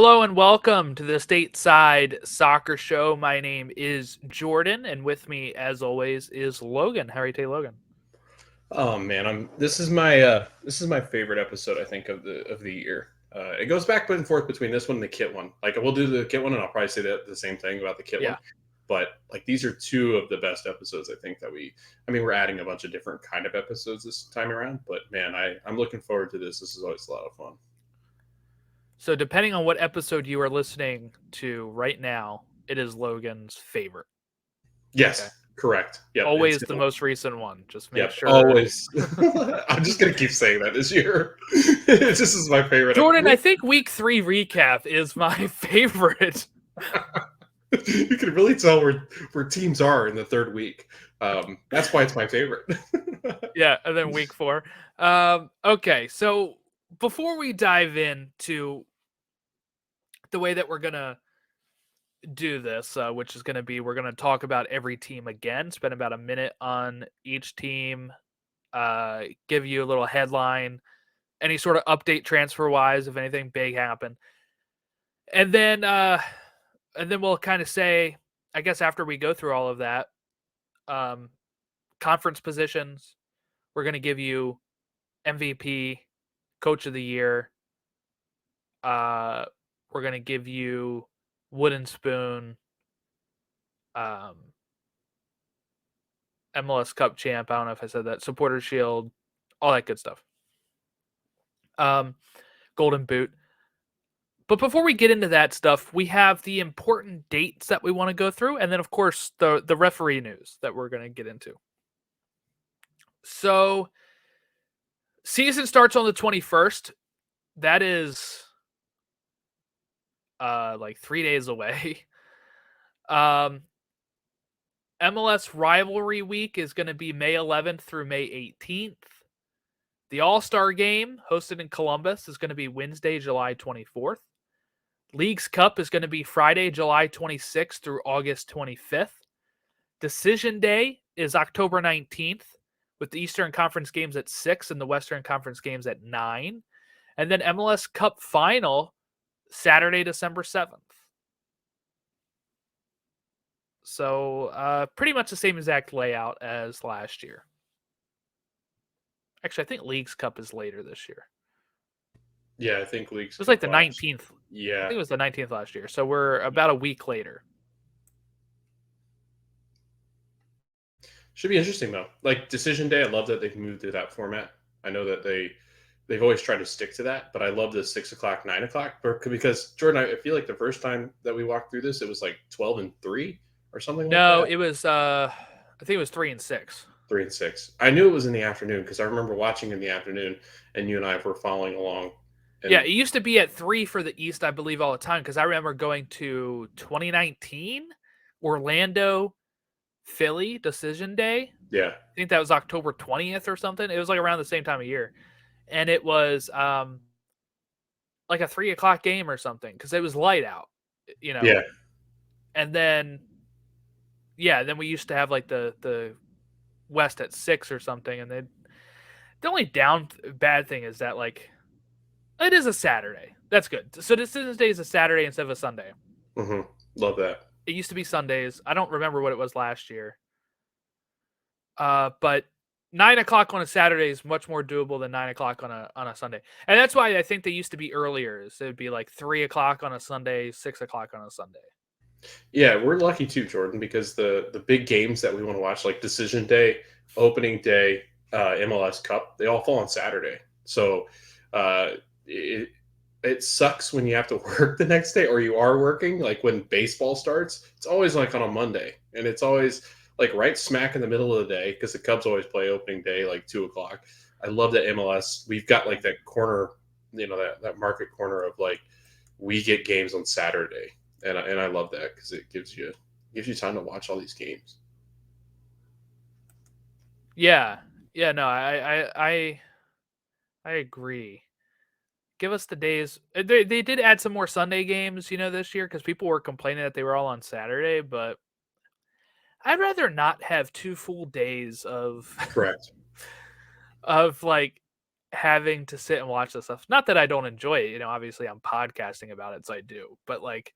Hello and welcome to the Stateside Soccer Show. My name is Jordan, and with me, as always, is Logan. How are you today, Logan? Oh man, this is my favorite episode I think of the year. It goes back and forth between this one and the Kit one. Like we'll do the Kit one, and I'll probably say the same thing about the Kit Yeah. one. But like these are two of the best episodes I think that we. I mean, we're adding a bunch of different kind of episodes this time around, but man, I'm looking forward to this. This is always a lot of fun. So, depending on what episode you are listening to right now, it is Logan's favorite. Okay. Yes, correct. Yep, Always the most recent one. Just make Yep, sure. always. I'm just gonna keep saying that this year. This is my favorite. Jordan, I think week 3 recap is my favorite. You can really tell where teams are in the third week. That's why it's my favorite. Yeah, and then week 4. Okay, so before we dive into the way that we're gonna do this, which is going to be we're going to talk about every team again, spend about a minute on each team, give you a little headline, any sort of update transfer wise if anything big happened, and then we'll kind of say, I guess after we go through all of that, conference positions, we're going to give you MVP, Coach of the Year. We're going to give you Wooden Spoon, MLS Cup champ. I don't know if I said that. Supporter Shield, all that good stuff. Golden Boot. But before we get into that stuff, we have the important dates that we want to go through, and then of course the referee news that we're going to get into. So, season starts on the 21st. That is like 3 days away. MLS Rivalry Week is going to be May 11th through May 18th. The All-Star Game, hosted in Columbus, is going to be Wednesday, July 24th. Leagues Cup is going to be Friday, July 26th through August 25th. Decision Day is October 19th, with the Eastern Conference games at 6 and the Western Conference games at 9. And then MLS Cup Final, Saturday, December 7th. So pretty much the same exact layout as last year. Actually, I think Leagues Cup is later this year. Yeah, I think Leagues. It was like the 19th. Yeah, I think it was the 19th last year. So we're about a week later. Should be interesting though. Like Decision Day, I love that they've moved to that format. I know that they've always tried to stick to that, but I love the 6 o'clock, 9 o'clock because Jordan, I feel like the first time that we walked through this, it was like 12-3 or something like that. No, it was. I think it was 3 and 6. 3-6. I knew it was in the afternoon because I remember watching in the afternoon, and you and I were following along. And Yeah, it used to be at 3 for the East, I believe, all the time because I remember going to 2019 Orlando, Philly Decision Day. yeah, I think that was October 20th or something. It was like around the same time of year, and it was like a 3 o'clock game or something because it was light out, yeah. And then, yeah, then we used to have like the West at 6 or something, and then the only bad thing is that like it is a Saturday. That's good. So Decisions Day is a Saturday instead of a Sunday. Mm-hmm. Love that. It used to be Sundays. I don't remember what it was last year. But 9 o'clock on a Saturday is much more doable than 9 o'clock on a Sunday, and that's why I think they used to be earlier. So it'd be like 3 o'clock on a Sunday, 6 o'clock on a Sunday. Yeah, we're lucky too, Jordan, because the big games that we want to watch, like Decision Day, Opening Day, MLS Cup, they all fall on Saturday. So it sucks when you have to work the next day or you are working. Like when baseball starts, it's always like on a Monday, and it's always like right smack in the middle of the day because the Cubs always play Opening Day like 2 o'clock. I love that MLS. We've got like that corner, that market corner of like we get games on Saturday. And I love that because it gives you time to watch all these games. Yeah, no, I agree. Give us the days. They did add some more Sunday games, this year because people were complaining that they were all on Saturday. But I'd rather not have 2 full days of Correct. of like having to sit and watch this stuff. Not that I don't enjoy it, obviously I'm podcasting about it, so I do. But like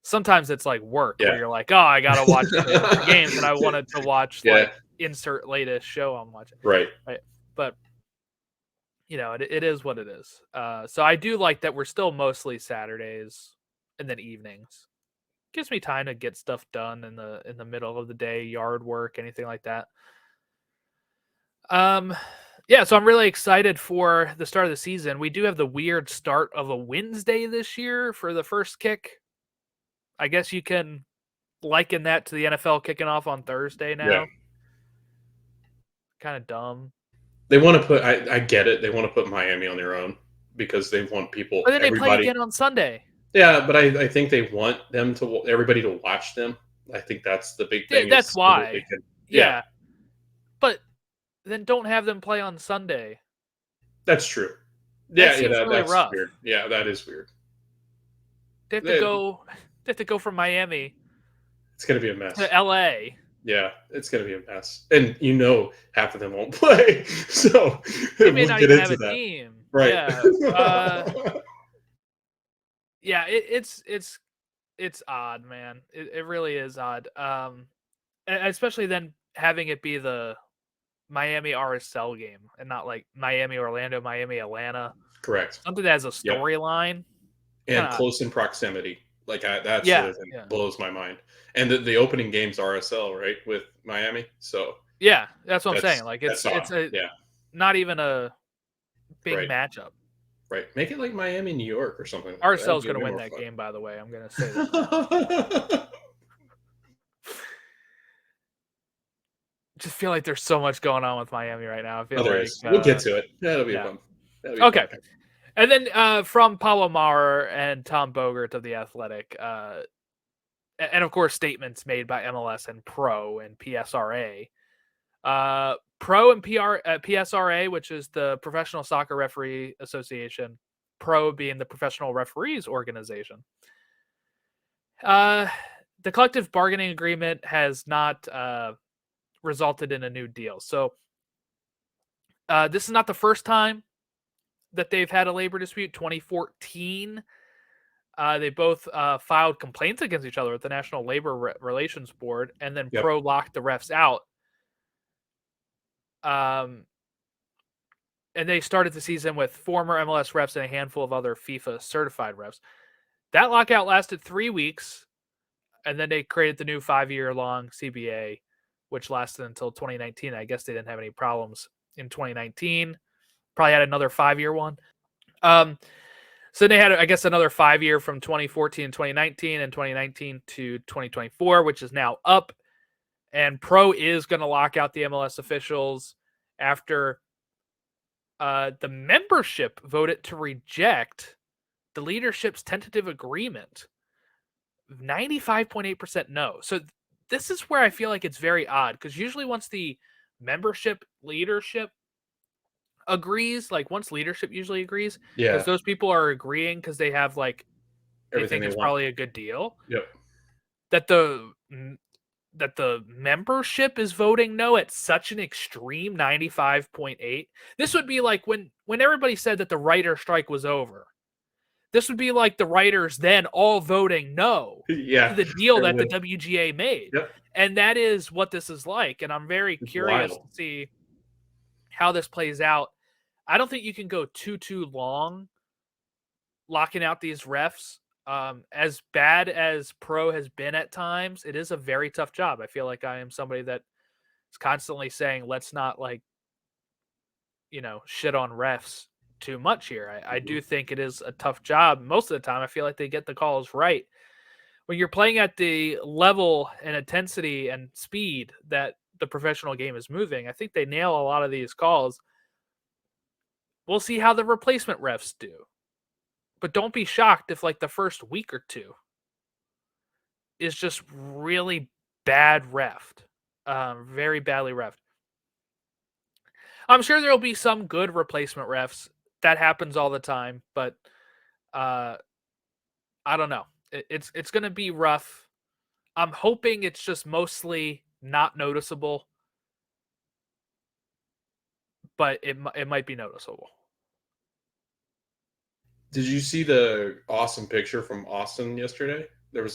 sometimes it's like work where Yeah. you're like, oh, I gotta watch the games, and I wanted to watch Yeah. like insert latest show I'm watching, Right. right? But it is what it is. So I do like that we're still mostly Saturdays and then evenings. Gives me time to get stuff done in the middle of the day, yard work, anything like that. Yeah, so I'm really excited for the start of the season. We do have the weird start of a Wednesday this year for the first kick. I guess you can liken that to the NFL kicking off on Thursday Yeah. now. Kind of dumb. They want to put. I get it. They want to put Miami on their own because they want people, But then they play everybody. again on Sunday. Yeah, but I think they want them to everybody to watch them. I think that's the big Yeah, thing that's is so that they why. can. Yeah, Yeah. But then don't have them play on Sunday. that's true. That Yeah, seems really that's rough. weird. Yeah, that is weird. They have to It- go they have to go from Miami It's gonna be a to mess. LA. Yeah, it's gonna be a mess, and half of them won't play. So They may we'll not get even have into a that. team. Right. Yeah. Yeah, it's odd, man. It really is odd. Especially then having it be the Miami RSL game and not like Miami Orlando, Miami Atlanta. Correct. Something that has a Yep. storyline. And Kind of close in proximity. That's the yeah, other thing yeah. that blows my mind. And the opening game's RSL, right, with Miami. So Yeah, that's what I'm saying. that's Like that's it's odd. a Yeah. not even a big Right. matchup. Right. Make it like Miami, New York, or something like that. RSL That'd is be going to way win more that fun. game, by the way. I'm going to say that. Just feel like there's so much going on with Miami right now. I Oh, feel there like is. We'll get to it. That'll be yeah. fun. That'll be Okay. fun. And then from Paulo Maurer and Tom Bogert of The Athletic, and of course statements made by MLS and Pro and PSRA. Pro and PSRA, which is the Professional Soccer Referee Association, Pro being the Professional Referees Organization. The collective bargaining agreement has not resulted in a new deal. So this is not the first time that they've had a labor dispute. 2014, they both filed complaints against each other at the National Labor Relations Board, and then Yep. Pro locked the refs out. And they started the season with former MLS refs and a handful of other FIFA certified refs. That lockout lasted 3 weeks, and then they created the new 5-year long CBA, which lasted until 2019. I guess they didn't have any problems in 2019. Probably had another 5-year one. So they had, I guess, another 5-year from 2014 and 2019 and 2019 to 2024, which is now up. And Pro is going to lock out the MLS officials after the membership voted to reject the leadership's tentative agreement. 95.8% no. So this is where I feel like it's very odd, because usually once the leadership agrees, like once leadership usually agrees, because Yeah. those people are agreeing because they have like they Everything think they it's want. probably a good deal, Yep. that the membership is voting no at such an extreme 95.8. This would be like when everybody said that the writer strike was over. This would be like the writers then all voting no Yeah. to the deal that the Everyone- WGA made. Yep. And that is what this is like. And I'm very It's curious wild. to see how this plays out. I don't think you can go too long locking out these refs. As bad as Pro has been at times, it is a very tough job. I feel like I am somebody that is constantly saying, let's not shit on refs too much here. I do think it is a tough job. Most of the time, I feel like they get the calls right. When you're playing at the level and intensity and speed that the professional game is moving, I think they nail a lot of these calls. We'll see how the replacement refs do. But don't be shocked if like the first week or two is just really bad refed. Very badly refed. I'm sure there'll be some good replacement refs. That happens all the time, but I don't know. It's going to be rough. I'm hoping it's just mostly not noticeable, but it might be noticeable. Did you see the awesome picture from Austin yesterday? No.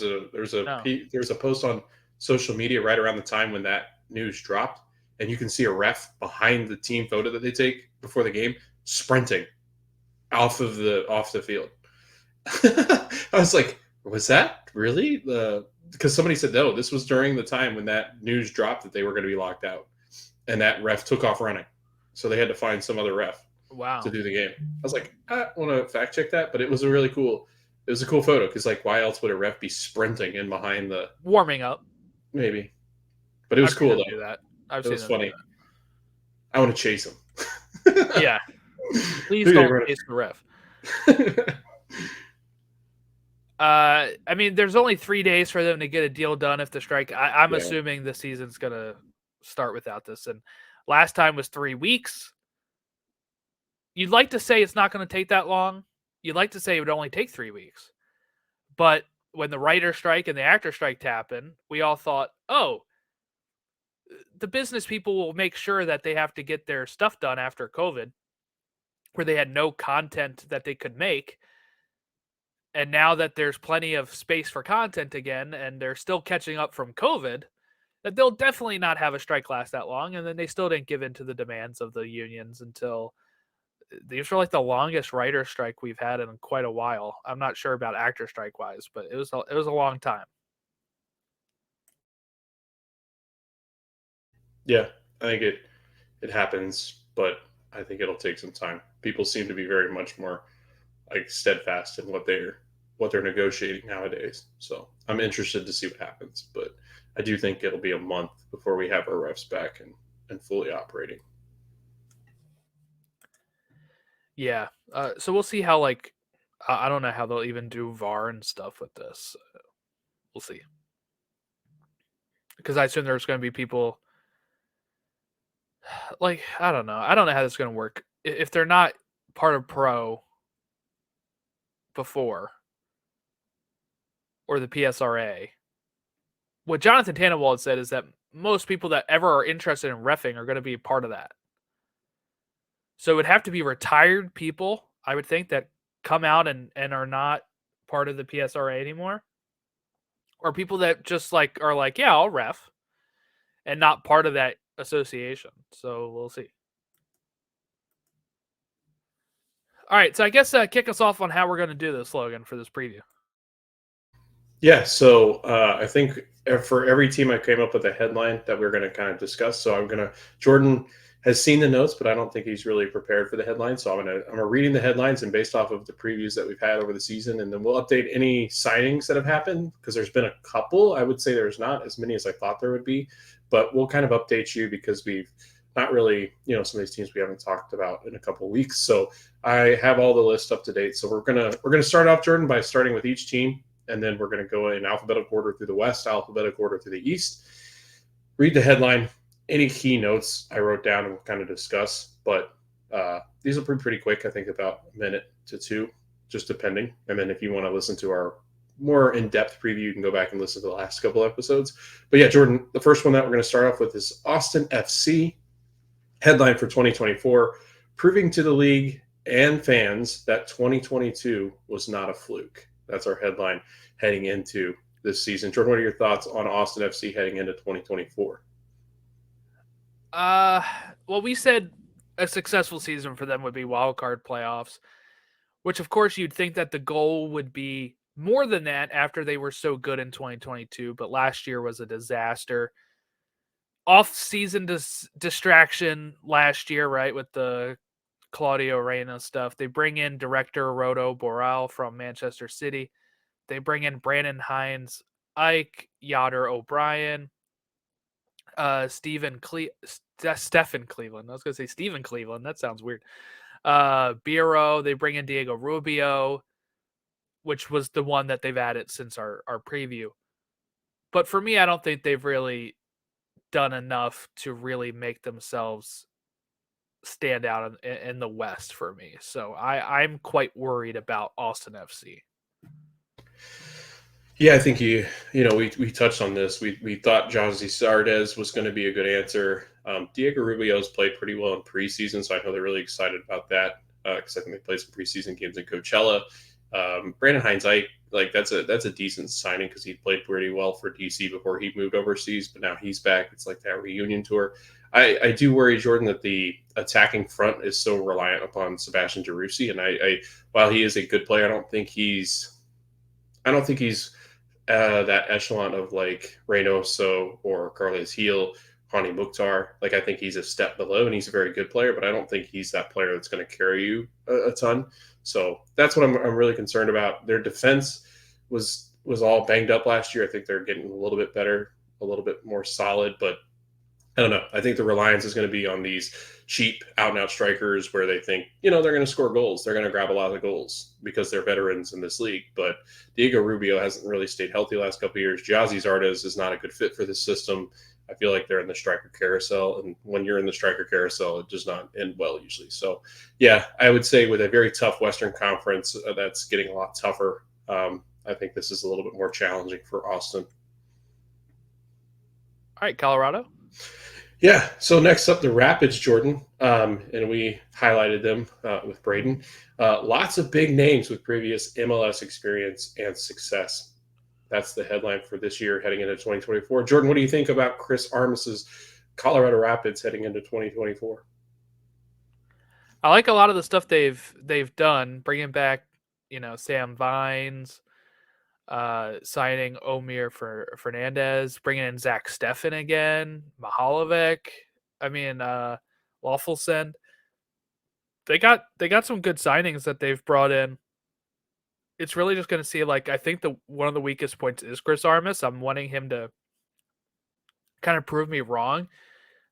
There was a post on social media right around the time when that news dropped, and you can see a ref behind the team photo that they take before the game sprinting off the field. I was like, was that really the? Because somebody said no, this was during the time when that news dropped that they were going to be locked out, and that ref took off running, so they had to find some other ref to Wow. do the game. I was like, I want to fact check that, but it was a really cool. It was a cool photo because like, why else would a ref be sprinting in behind the Warming up. maybe? But it was I've seen cool them do though. that. I've It seen was them do funny. that. I want to chase him. Yeah. Please Dude, don't everyone- chase the ref. I mean, there's only 3 days for them to get a deal done if the strike. I'm yeah, assuming the season's gonna start without this. And last time was 3 weeks. You'd like to say it's not going to take that long. You'd like to say it would only take 3 weeks. But when the writer strike and the actor strike happened, we all thought, oh, the business people will make sure that they have to get their stuff done after COVID, where they had no content that they could make. And now that there's plenty of space for content again, and they're still catching up from COVID, that they'll definitely not have a strike last that long. And then they still didn't give in to the demands of the unions until these are like the longest writer strike we've had in quite a while. I'm not sure about actor strike wise, but it was a long time. yeah. I think it happens, but I think it'll take some time. People seem to be very much more like steadfast in what they're negotiating nowadays. So I'm interested to see what happens, but I do think it'll be a month before we have our refs back and fully operating. Yeah. So we'll see how like I don't know how they'll even do VAR and stuff with this. We'll see. Because I assume there's going to be people like I don't know. I don't know how this is going to work. If they're not part of pro before or the PSRA, what Jonathan Tannenwald said is that most people that ever are interested in reffing are going to be part of that. So it would have to be retired people, I would think, that come out and are not part of the PSRA anymore. Or people that just like are like, yeah, I'll ref and not part of that association. So we'll see. All right, so I guess kick us off on how we're going to do this, Logan, for this preview. Yeah, so I think for every team, I came up with a headline that we're going to kind of discuss. So Jordan has seen the notes, but I don't think he's really prepared for the headlines. So I'm reading the headlines and based off of the previews that we've had over the season, and then we'll update any signings that have happened because there's been a couple. I would say there's not as many as I thought there would be, but we'll kind of update you because we've not really, some of these teams we haven't talked about in a couple of weeks. So I have all the list up to date. So we're gonna start off, Jordan, by starting with each team, and then we're going to go in alphabetical order through the West, alphabetical order through the East. Read the headline. Any key notes I wrote down and we'll kind of discuss, but these will be pretty quick. I think about a minute to two, just depending. And then if you want to listen to our more in-depth preview, you can go back and listen to the last couple episodes. But yeah, Jordan, the first one that we're going to start off with is Austin FC. Headline for 2024, proving to the league and fans that 2022 was not a fluke. That's our headline heading into this season. Jordan, what are your thoughts on Austin FC heading into 2024? Well, we said a successful season for them would be wild card playoffs, which of course you'd think that the goal would be more than that after they were so good in 2022, but last year was a disaster. Off-season distraction last year, right, with the Claudio Reyna stuff. They bring in director Rodo Boral from Manchester City. They bring in Brandon Hines, Ike, Yoder O'Brien, Stephen Cleveland. I was going to say Stephen Cleveland. That sounds weird. Biro. They bring in Diego Rubio, which was the one that they've added since our preview. But for me, I don't think they've really done enough to really make themselves stand out in the West for me. So I'm quite worried about Austin FC. Yeah, I think we touched on this. We thought José Sardes was going to be a good answer. Diego Rubio's played pretty well in preseason, so I know they're really excited about that. because I think they played some preseason games in Coachella. Brandon Hines-Ike, like that's a decent signing because he played pretty well for DC before he moved overseas, but now he's back. It's like that reunion tour. I do worry, Jordan, that the attacking front is so reliant upon Sebastian Giroussi, and I while he is a good player, I don't think he's that echelon of like Reynoso or Carles Heel, Hani Mukhtar. Like I think he's a step below, and he's a very good player, but I don't think he's that player that's going to carry you a ton. So that's what I'm really concerned about. Their defense was all banged up last year. I think they're getting a little bit better, a little bit more solid, but I don't know. I think the reliance is going to be on these cheap out and out strikers where they think, they're going to score goals. They're going to grab a lot of goals because they're veterans in this league. But Diego Rubio hasn't really stayed healthy the last couple of years. Giazzi Zardes is not a good fit for this system. I feel like they're in the striker carousel. And when you're in the striker carousel, it does not end well usually. So, yeah, I would say with a very tough Western Conference that's getting a lot tougher, I think this is a little bit more challenging for Austin. All right, Colorado. Yeah. So next up, the Rapids, Jordan, and we highlighted them with Braden. Lots of big names with previous MLS experience and success. That's the headline for this year heading into 2024. Jordan, what do you think about Chris Armas's Colorado Rapids heading into 2024? I like a lot of the stuff they've done, bringing back, Sam Vines, signing Omir for Fernandez, bringing in Zach Steffen again, Mahalovic. I mean, Lawfulsen. They got some good signings that they've brought in. It's really just going to see, like, I think one of the weakest points is Chris Armas. I'm wanting him to kind of prove me wrong,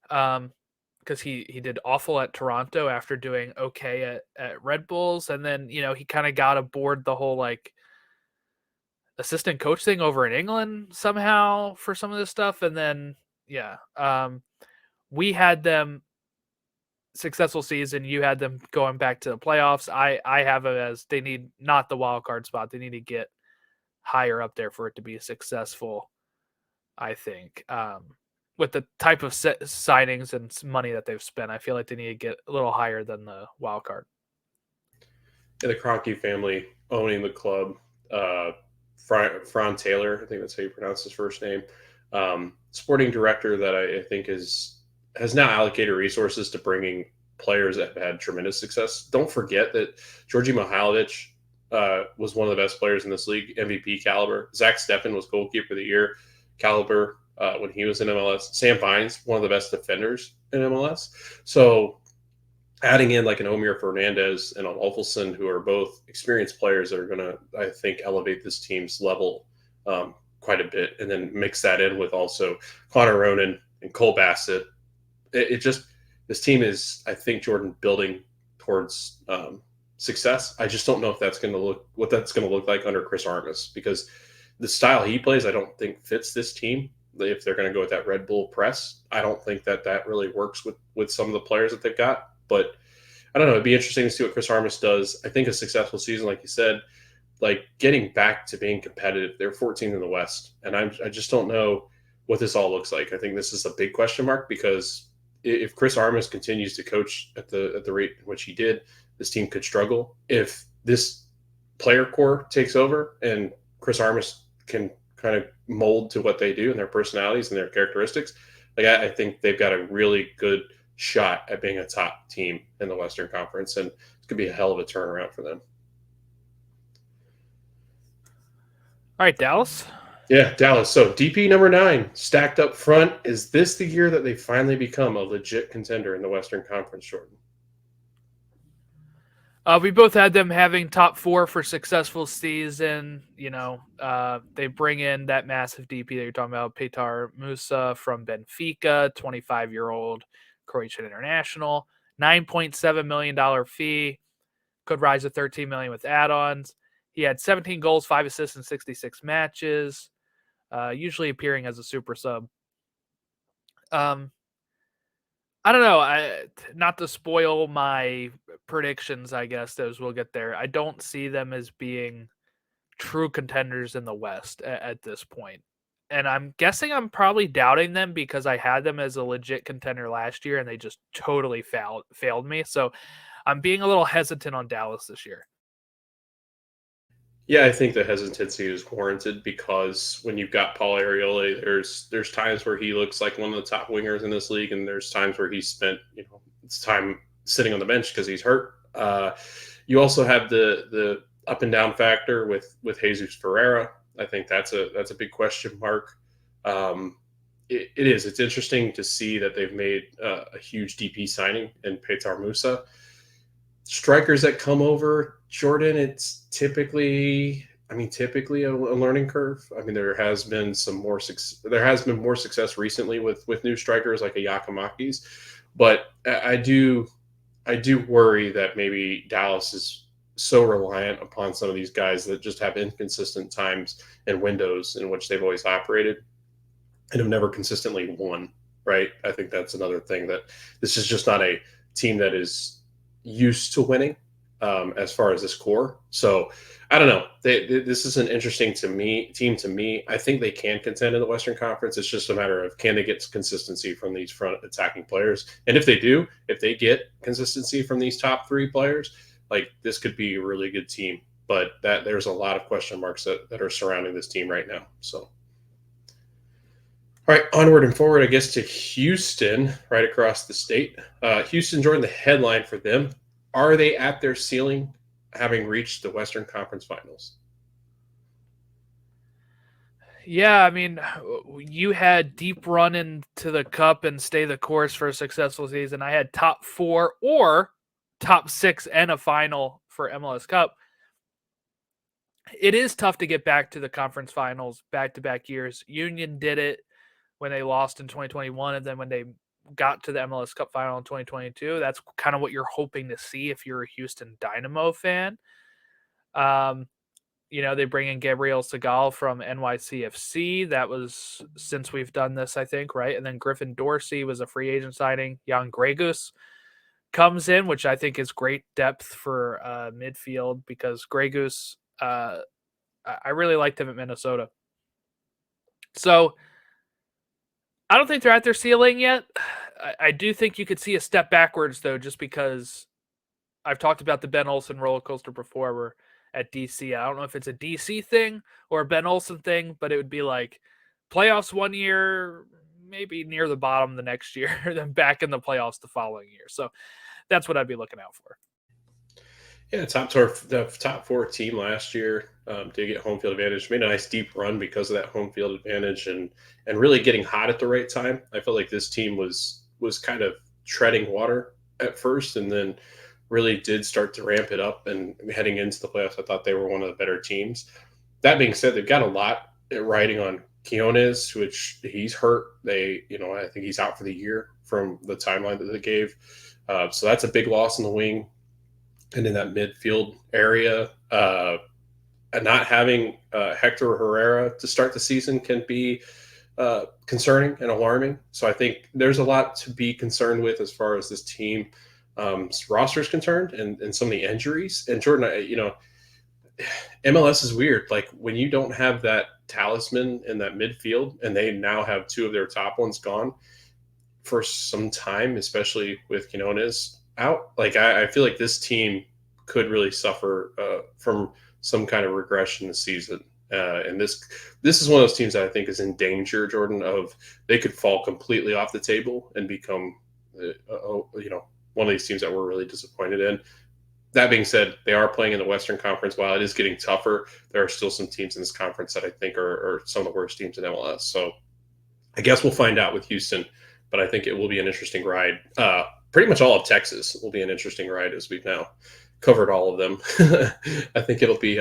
because he did awful at Toronto after doing okay at Red Bulls, and then he kind of got aboard the whole like assistant coach thing over in England somehow for some of this stuff, and then we had them successful season. You had them going back to the playoffs. I have it as they need not the wild card spot. They need to get higher up there for it to be successful, I think. With the type of signings and money that they've spent, I feel like they need to get a little higher than the wild card. Yeah, the Kroenke family owning the club. Fran Taylor, I think that's how you pronounce his first name. Sporting director that I think has now allocated resources to bringing players that have had tremendous success. Don't forget that Georgi Mihailovic was one of the best players in this league, MVP caliber. Zach Steffen was goalkeeper of the year caliber when he was in MLS. Sam Vines, one of the best defenders in MLS. So adding in like an Omir Fernandez and an Olfelson, who are both experienced players that are going to, I think, elevate this team's level quite a bit, and then mix that in with also Connor Ronan and Cole Bassett. This team is, I think, Jordan, building towards success. I just don't know if that's going to look like under Chris Armas, because the style he plays, I don't think fits this team. If they're going to go with that Red Bull press, I don't think that really works with some of the players that they've got. But I don't know. It'd be interesting to see what Chris Armas does. I think a successful season, like you said, like getting back to being competitive. They're 14th in the West, and I just don't know what this all looks like. I think this is a big question mark, because if Chris Armas continues to coach at the rate in which he did, this team could struggle. If this player core takes over and Chris Armas can kind of mold to what they do and their personalities and their characteristics, like I think they've got a really good shot at being a top team in the Western Conference, and it's going to be a hell of a turnaround for them. All right, Dallas. Yeah, Dallas. So DP number 9, stacked up front. Is this the year that they finally become a legit contender in the Western Conference, Jordan? We both had them having top 4 for successful season. They bring in that massive DP that you're talking about, Petar Musa from Benfica, 25-year-old Croatian international, $9.7 million fee, could rise to $13 million with add-ons. He had 17 goals, 5 assists in 66 matches, usually appearing as a super sub. I don't know. Not to spoil my predictions, I guess, as we'll get there. I don't see them as being true contenders in the West at this point. And I'm guessing I'm probably doubting them because I had them as a legit contender last year and they just totally failed me. So I'm being a little hesitant on Dallas this year. Yeah, I think the hesitancy is warranted because when you've got Paul Arioli, there's times where he looks like one of the top wingers in this league, and there's times where he's spent it's time sitting on the bench because he's hurt. You also have the up and down factor with Jesus Ferreira. I think that's a big question mark. It is. It's interesting to see that they've made a huge DP signing in Petar Musa. Strikers that come over, Jordan, it's typically a learning curve. I mean, there has been more success recently with new strikers like a Yakamakis, but I do worry that maybe Dallas is so reliant upon some of these guys that just have inconsistent times and windows in which they've always operated and have never consistently won. Right? I think that's another thing, that this is just not a team that is used to winning as far as this core. So I don't know. This is an interesting team to me. I think they can contend in the Western Conference. It's just a matter of, can they get consistency from these front attacking players, and if they do, if they get consistency from these top three players, like, this could be a really good team. But there's a lot of question marks that are surrounding this team right now. So. All right, onward and forward, I guess, to Houston, right across the state. Houston, Jordan, the headline for them: are they at their ceiling, having reached the Western Conference Finals? Yeah, I mean, you had deep run into the cup and stay the course for a successful season. I had top 4 or top 6 and a final for MLS Cup. It is tough to get back to the conference finals back-to-back years. Union did it when they lost in 2021, and then when they got to the MLS Cup final in 2022. That's kind of what you're hoping to see if you're a Houston Dynamo fan. They bring in Gabriel Segal from NYCFC. That was since we've done this, I think, right? And then Griffin Dorsey was a free agent signing. Jan Gregus comes in, which I think is great depth for midfield, because Gregus, I really liked him at Minnesota. So I don't think they're at their ceiling yet. I do think you could see a step backwards, though, just because I've talked about the Ben Olsen roller coaster before. We're at DC. I don't know if it's a DC thing or a Ben Olsen thing, but it would be like playoffs one year, maybe near the bottom the next year, then back in the playoffs the following year. So that's what I'd be looking out for. Yeah, the top four team last year did get home field advantage. Made a nice deep run because of that home field advantage, and really getting hot at the right time. I felt like this team was kind of treading water at first, and then really did start to ramp it up. And heading into the playoffs, I thought they were one of the better teams. That being said, they've got a lot riding on Quinones, which he's hurt. I think he's out for the year from the timeline that they gave. So that's a big loss in the wing and in that midfield area. And not having Hector Herrera to start the season can be concerning and alarming. So I think there's a lot to be concerned with as far as this team roster is concerned, and some of the injuries. And Jordan, MLS is weird. Like, when you don't have that talisman in that midfield, and they now have two of their top ones gone for some time, especially with Quinones out, like, I feel like this team could really suffer from some kind of regression this season. And this is one of those teams that I think is in danger, Jordan, of they could fall completely off the table and become, one of these teams that we're really disappointed in. That being said, they are playing in the Western Conference. While it is getting tougher, there are still some teams in this conference that I think are some of the worst teams in MLS. So I guess we'll find out with Houston, but I think it will be an interesting ride. Pretty much all of Texas will be an interesting ride, as we've now covered all of them. I think it'll be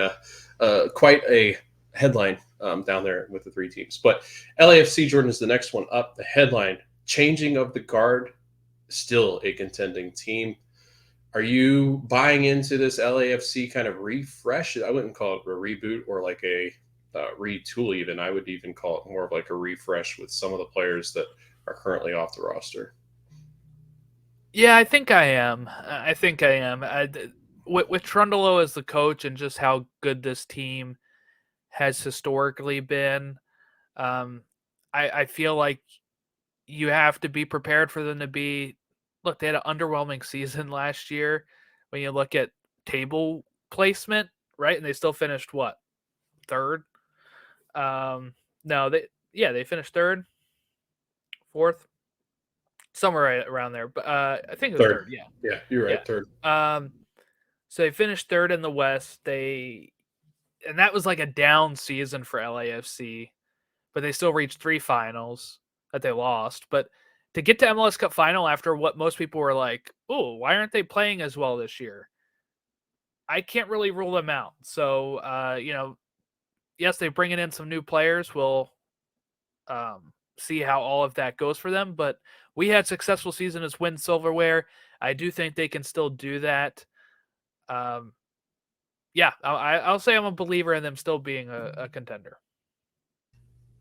quite a headline down there with the three teams. But LAFC, Jordan, is the next one up. The headline: changing of the guard, still a contending team. Are you buying into this LAFC kind of refresh? I wouldn't call it a reboot or like a retool even. I would even call it more of like a refresh with some of the players that are currently off the roster. Yeah, I think I am. With Trundle as the coach and just how good this team has historically been, I feel like you have to be prepared for them to be. Look, they had an underwhelming season last year. when you look at table placement, right? And they still finished what, third? Um, no, they finished third, fourth, somewhere right around there. But I think it was Third. third. Yeah, Yeah, you're yeah. right. Third. So they finished third in the West. And that was like a down season for LAFC, but they still reached 3 finals that they lost. But to get to MLS Cup final after what most people were like, oh, why aren't they playing as well this year? I can't really rule them out. So, yes, they're bringing in some new players. We'll see how all of that goes for them. But we had successful season as win silverware. I do think they can still do that. Um, yeah, I'll say I'm a believer in them still being a contender.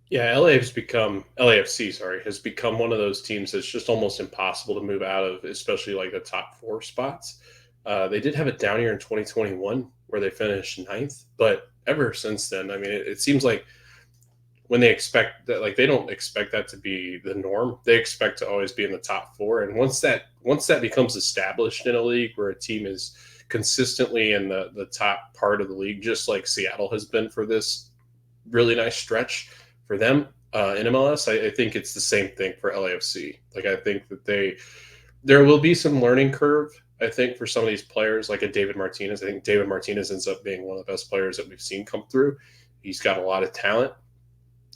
Yeah, LAFC, sorry, has become one of those teams that's just almost impossible to move out of, especially like the top four spots. They did have a down year in 2021 where they finished ninth, but ever since then, I mean, it seems like when they expect that, like they don't expect that to be the norm. They expect to always be in the top four, and once that becomes established in a league where a team is consistently in the top part of the league, just like Seattle has been for this really nice stretch for them in MLS. I think it's the same thing for LAFC. Like I think that there will be some learning curve. I think for some of these players, like a David Martinez. I think David Martinez ends up being one of the best players that we've seen come through. He's got a lot of talent,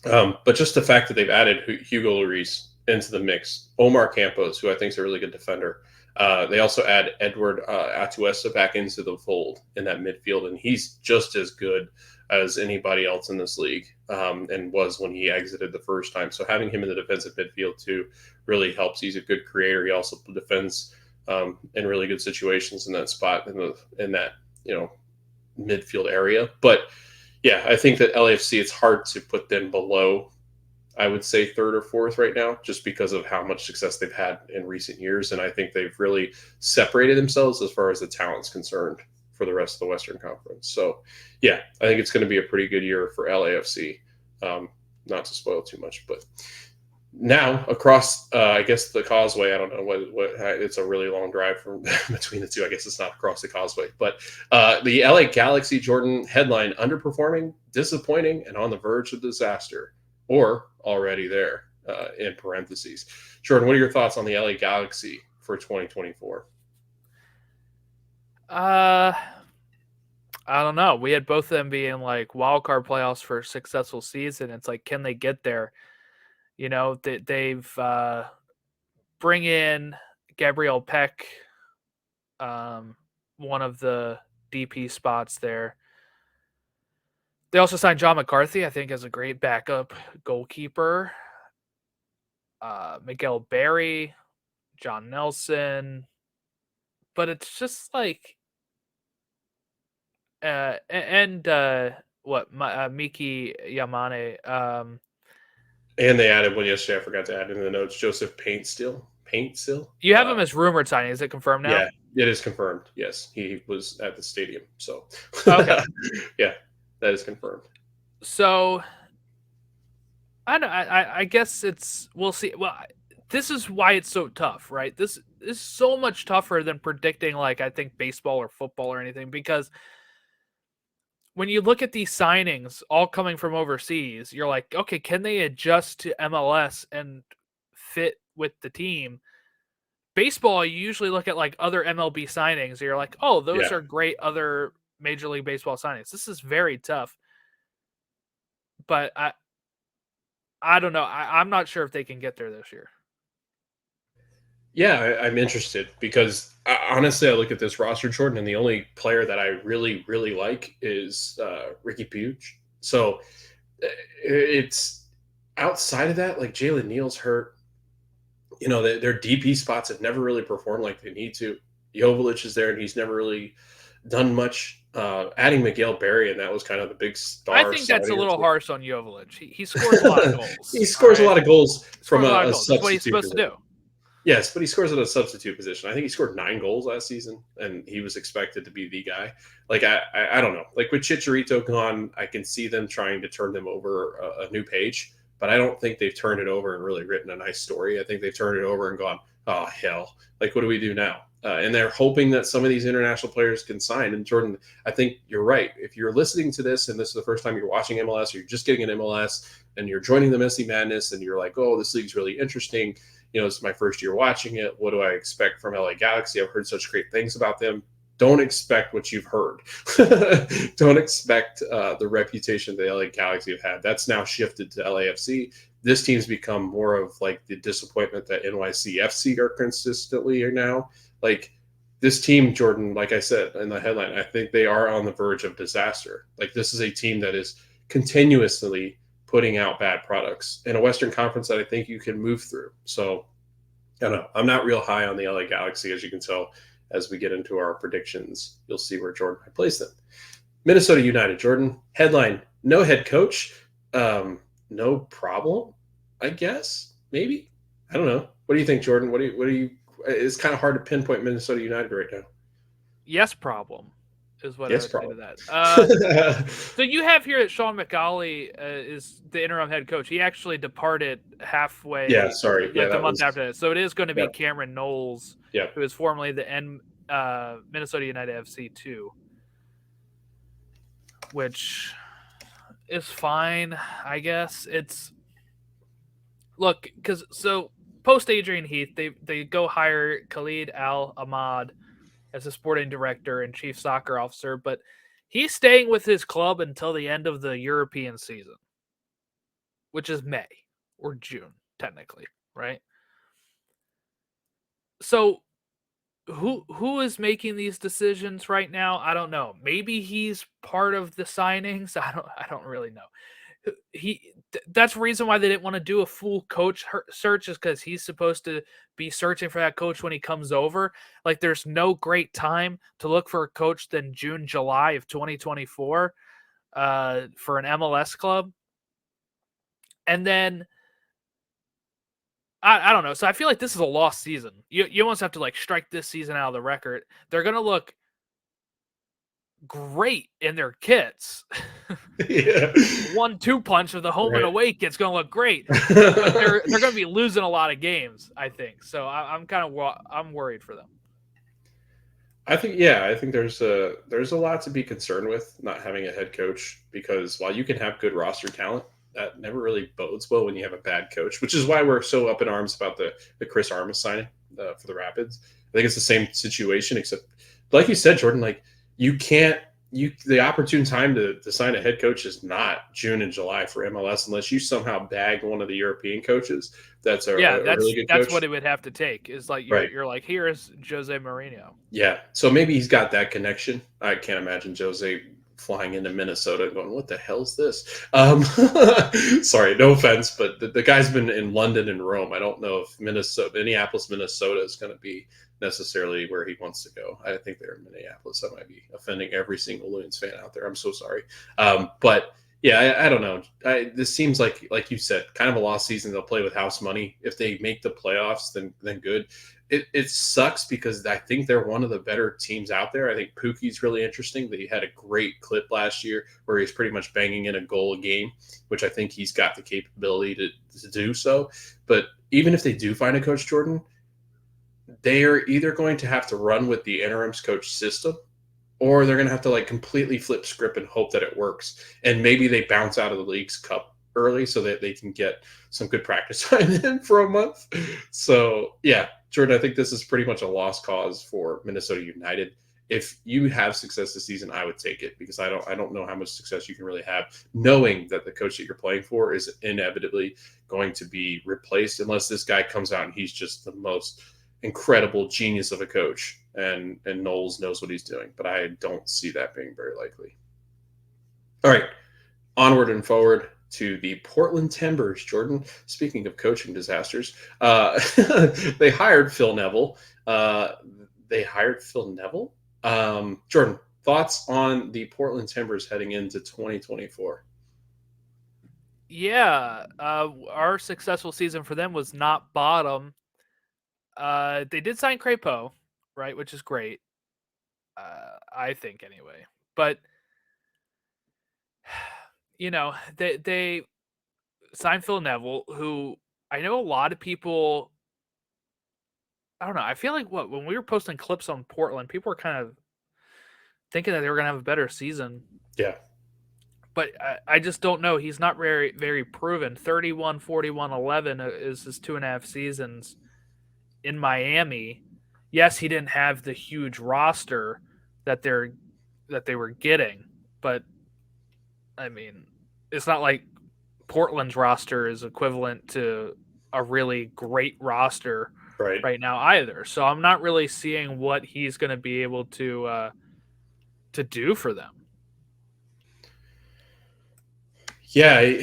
but just the fact that they've added Hugo Lloris into the mix, Omar Campos, who I think is a really good defender. They also add Edward Atuesta back into the fold in that midfield, and he's just as good as anybody else in this league, and was when he exited the first time. So having him in the defensive midfield too really helps. He's a good creator. He also defends in really good situations in that spot in that midfield area. But yeah, I think that LAFC, it's hard to put them below, I would say, third or fourth right now, just because of how much success they've had in recent years. And I think they've really separated themselves as far as the talent's concerned for the rest of the Western Conference. So, yeah, I think it's going to be a pretty good year for LAFC. Not to spoil too much, but now across, I guess the Causeway. I don't know what it's a really long drive from between the two. I guess it's not across the Causeway, but the LA Galaxy, Jordan, headline: underperforming, disappointing, and on the verge of disaster, or already there. In parentheses, Jordan, what are your thoughts on the LA Galaxy for 2024? I don't know. We had both of them being like wild card playoffs for a successful season. It's like, can they get there? They've bring in Gabriel Peck, one of the DP spots there. They also signed John McCarthy, I think, as a great backup goalkeeper. Miguel Berry, John Nelson, but it's just like, Miki Yamane. And they added one yesterday. I forgot to add in the notes. Joseph Paint still. You have him as rumored signing. Is it confirmed now? Yeah, it is confirmed. Yes, he was at the stadium. So, Okay. yeah, that is confirmed. So, I don't. I guess we'll see. Well, this is why it's so tough, right? This is so much tougher than predicting, like, I think baseball or football or anything, because when you look at these signings all coming from overseas, you're like, okay, can they adjust to MLS and fit with the team? Baseball, you usually look at like other MLB signings, and you're like, oh, those Yeah. are great other Major League Baseball signings. This is very tough, but I don't know. I'm not sure if they can get there this year. Yeah, I'm interested because honestly, I look at this roster, Jordan, and the only player that I really, really like is Ricky Puig. So it's outside of that, like Jalen Neal's hurt. Their DP spots have never really performed like they need to. Jovic is there, and he's never really done much. Adding Miguel Berry, and that was kind of the big I star think that's a signing. little harsh on Jovic. He scores a lot of goals. He scores a lot of goals from Scores a lot of a goals. That's what he's substitute supposed to position. do. Yes, but he scores at a substitute position. I think he scored 9 goals last season, and he was expected to be the guy. Like I don't know. Like with Chicharito gone, I can see them trying to turn them over a new page, but I don't think they've turned it over and really written a nice story. I think they've turned it over and gone, oh hell, like what do we do now? and they're hoping that some of these international players can sign. And Jordan, I think you're right. If you're listening to this and this is the first time you're watching MLS, or you're just getting an MLS and you're joining the Messy Madness, and you're like, oh, this league's really interesting. It's my first year watching it. What do I expect from LA Galaxy? I've heard such great things about them. Don't expect what you've heard. Don't expect the reputation the LA Galaxy have had. That's now shifted to LAFC. This team's become more of like the disappointment that NYCFC are consistently now. Like this team, Jordan, like I said in the headline, I think they are on the verge of disaster. Like this is a team that is continuously putting out bad products in a Western Conference that I think you can move through. So I don't know. I'm not real high on the LA Galaxy, as you can tell. As we get into our predictions, you'll see where Jordan might place them. Minnesota United, Jordan, headline, no head coach. No problem, I guess, maybe. I don't know. What do you think, Jordan? What do you it's kind of hard to pinpoint Minnesota United right now. Yes, problem is what I Yes, would say to problem. that. So you have here that Sean McAuley is the interim head coach. He actually departed halfway, Yeah, sorry. Yeah, like a that month was after that. So it is going to be yeah. Cameron Knowles, Yeah. who is formerly the Minnesota United FC 2, which is fine, I guess. It's look because so post Adrian Heath, they go hire Khalid Al Ahmad as a sporting director and chief soccer officer, but he's staying with his club until the end of the European season, which is May or June, technically, right? So who is making these decisions right now? I don't know. Maybe he's part of the signings. I don't really know. That's the reason why they didn't want to do a full coach search, is because he's supposed to be searching for that coach when he comes over. Like there's no great time to look for a coach than June, July of 2024 for an MLS club. And then I don't know. So I feel like this is a lost season. You almost have to like strike this season out of the record. They're gonna look great in their kits. Yeah. 1-2 punch of the home and Right. away kit's gonna look great, but they're gonna be losing a lot of games, I think. So I'm worried for them. I think there's a lot to be concerned with not having a head coach, because while you can have good roster talent, that never really bodes well when you have a bad coach, which is why we're so up in arms about the Chris Armas signing for the Rapids. I think it's the same situation, except like you said, Jordan, like you can't the opportune time to sign a head coach is not June and July for MLS unless you somehow bag one of the European coaches that's Yeah, a really good that's coach. what it would have to take. Is like Right. you're like, here's Jose Mourinho. Yeah. So maybe he's got that connection. I can't imagine Jose flying into Minnesota and going, what the hell's this? Sorry, no offense, but the guy's been in London and Rome. I don't know if Minneapolis, Minnesota is going to be necessarily where he wants to go. I think they're in Minneapolis. That might be offending every single Loons fan out there. I'm so sorry. But yeah, I don't know. This seems like you said, kind of a lost season. They'll play with house money. If they make the playoffs, then good. It sucks because I think they're one of the better teams out there. I think Pookie's really interesting. They had a great clip last year where he's pretty much banging in a goal a game, which I think he's got the capability to do so. But even if they do find a coach, Jordan, they are either going to have to run with the interims coach system, or they're going to have to like completely flip script and hope that it works. And maybe they bounce out of the League's Cup early so that they can get some good practice time in for a month. So yeah, Jordan, I think this is pretty much a lost cause for Minnesota United. If you have success this season, I would take it, because I don't know how much success you can really have knowing that the coach that you're playing for is inevitably going to be replaced unless this guy comes out and he's just the most incredible genius of a coach, and Knowles knows what he's doing. But I don't see that being very likely. All right, onward and forward to the Portland Timbers, Jordan. Speaking of coaching disasters, they hired Phil Neville. Jordan, thoughts on the Portland Timbers heading into 2024? Yeah, our successful season for them was not bottom. They did sign Crepeau, right, which is great. I think anyway. But they signed Phil Neville, who I know a lot of people I don't know. I feel like when we were posting clips on Portland, people were kind of thinking that they were going to have a better season, Yeah, but I just don't know. He's not very proven. 31, 41, 11 is his 2.5 seasons in Miami. Yes, he didn't have the huge roster that they were getting, but I mean, it's not like Portland's roster is equivalent to a really great roster right. right now either. So I'm not really seeing what he's going to be able to do for them. Yeah,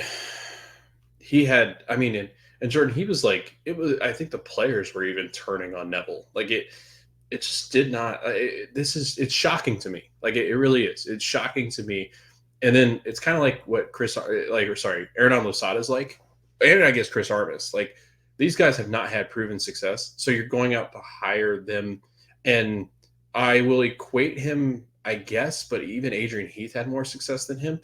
he had. I mean, and Jordan, he was like, it was. I think the players were even turning on Neville. Like it just did not. It's shocking to me. Like it really is. It's shocking to me. And then it's kind of like what Aaron Losada's like, and I guess Chris Armas. Like these guys have not had proven success, so you're going out to hire them, and I will equate him, I guess, but even Adrian Heath had more success than him.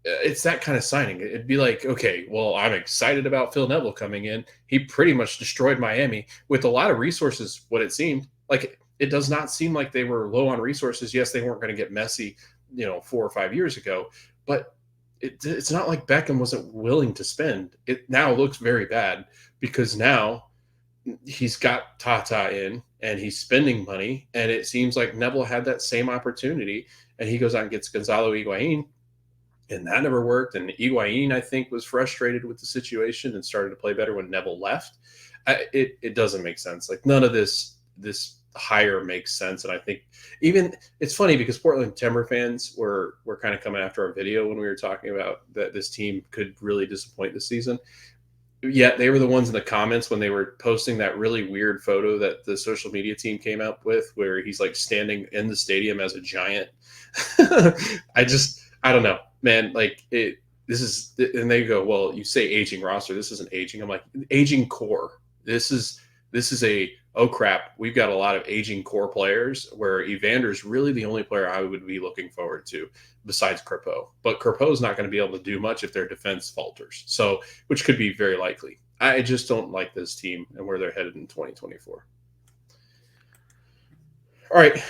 It's that kind of signing. It'd be like, okay, well, I'm excited about Phil Neville coming in. He pretty much destroyed Miami with a lot of resources, what it seemed. Like, it does not seem like they were low on resources. Yes, they weren't going to get Messi, 4 or 5 years ago, but it's not like Beckham wasn't willing to spend. It now looks very bad because now he's got Tata in and he's spending money, and it seems like Neville had that same opportunity, and he goes out and gets Gonzalo Higuain, and that never worked. And Higuain, I think, was frustrated with the situation and started to play better when Neville left. It doesn't make sense. Like none of this hire makes sense. And I think even it's funny because Portland Timber fans were kind of coming after our video when we were talking about that this team could really disappoint this season. Yet they were the ones in the comments when they were posting that really weird photo that the social media team came up with, where he's like standing in the stadium as a giant. I don't know, man. Like it, this is, and they go, well, you say aging roster. This isn't aging. I'm like, aging core. This is a, oh crap, we've got a lot of aging core players where Evander's really the only player I would be looking forward to besides Kerpo. But Kerpo's not going to be able to do much if their defense falters. So, which could be very likely. I just don't like this team and where they're headed in 2024. All right.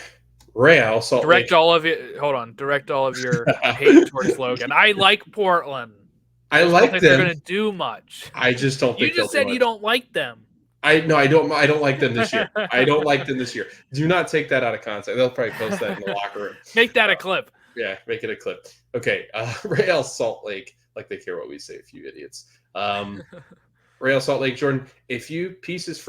Real Salt Lake. Direct all of your hate towards Logan. I like Portland. I just like don't think them. they're going to do much. I just don't think you just said you don't like them. I don't like them this year. I don't like them this year. Do not take that out of context. They'll probably post that in the locker room. Make that a clip. Yeah, make it a clip. Okay, Real Salt Lake, like they care what we say, a few idiots. Real Salt Lake, Jordan, a few pieces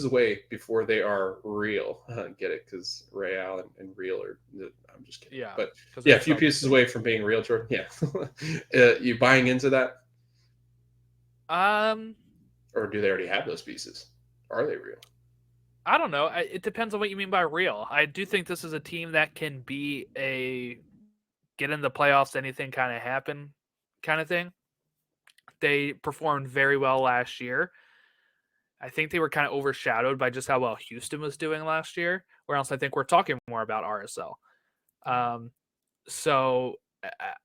away before they are real. Get it? Because Real and real are. I'm just kidding. Yeah, but yeah, a few pieces away from being real, Jordan. Yeah, you buying into that? Or do they already have those pieces? Are they real? I don't know. It depends on what you mean by real. I do think this is a team that can be a get in the playoffs, anything kind of happen kind of thing. They performed very well last year. I think they were kind of overshadowed by just how well Houston was doing last year, or else I think we're talking more about RSL. So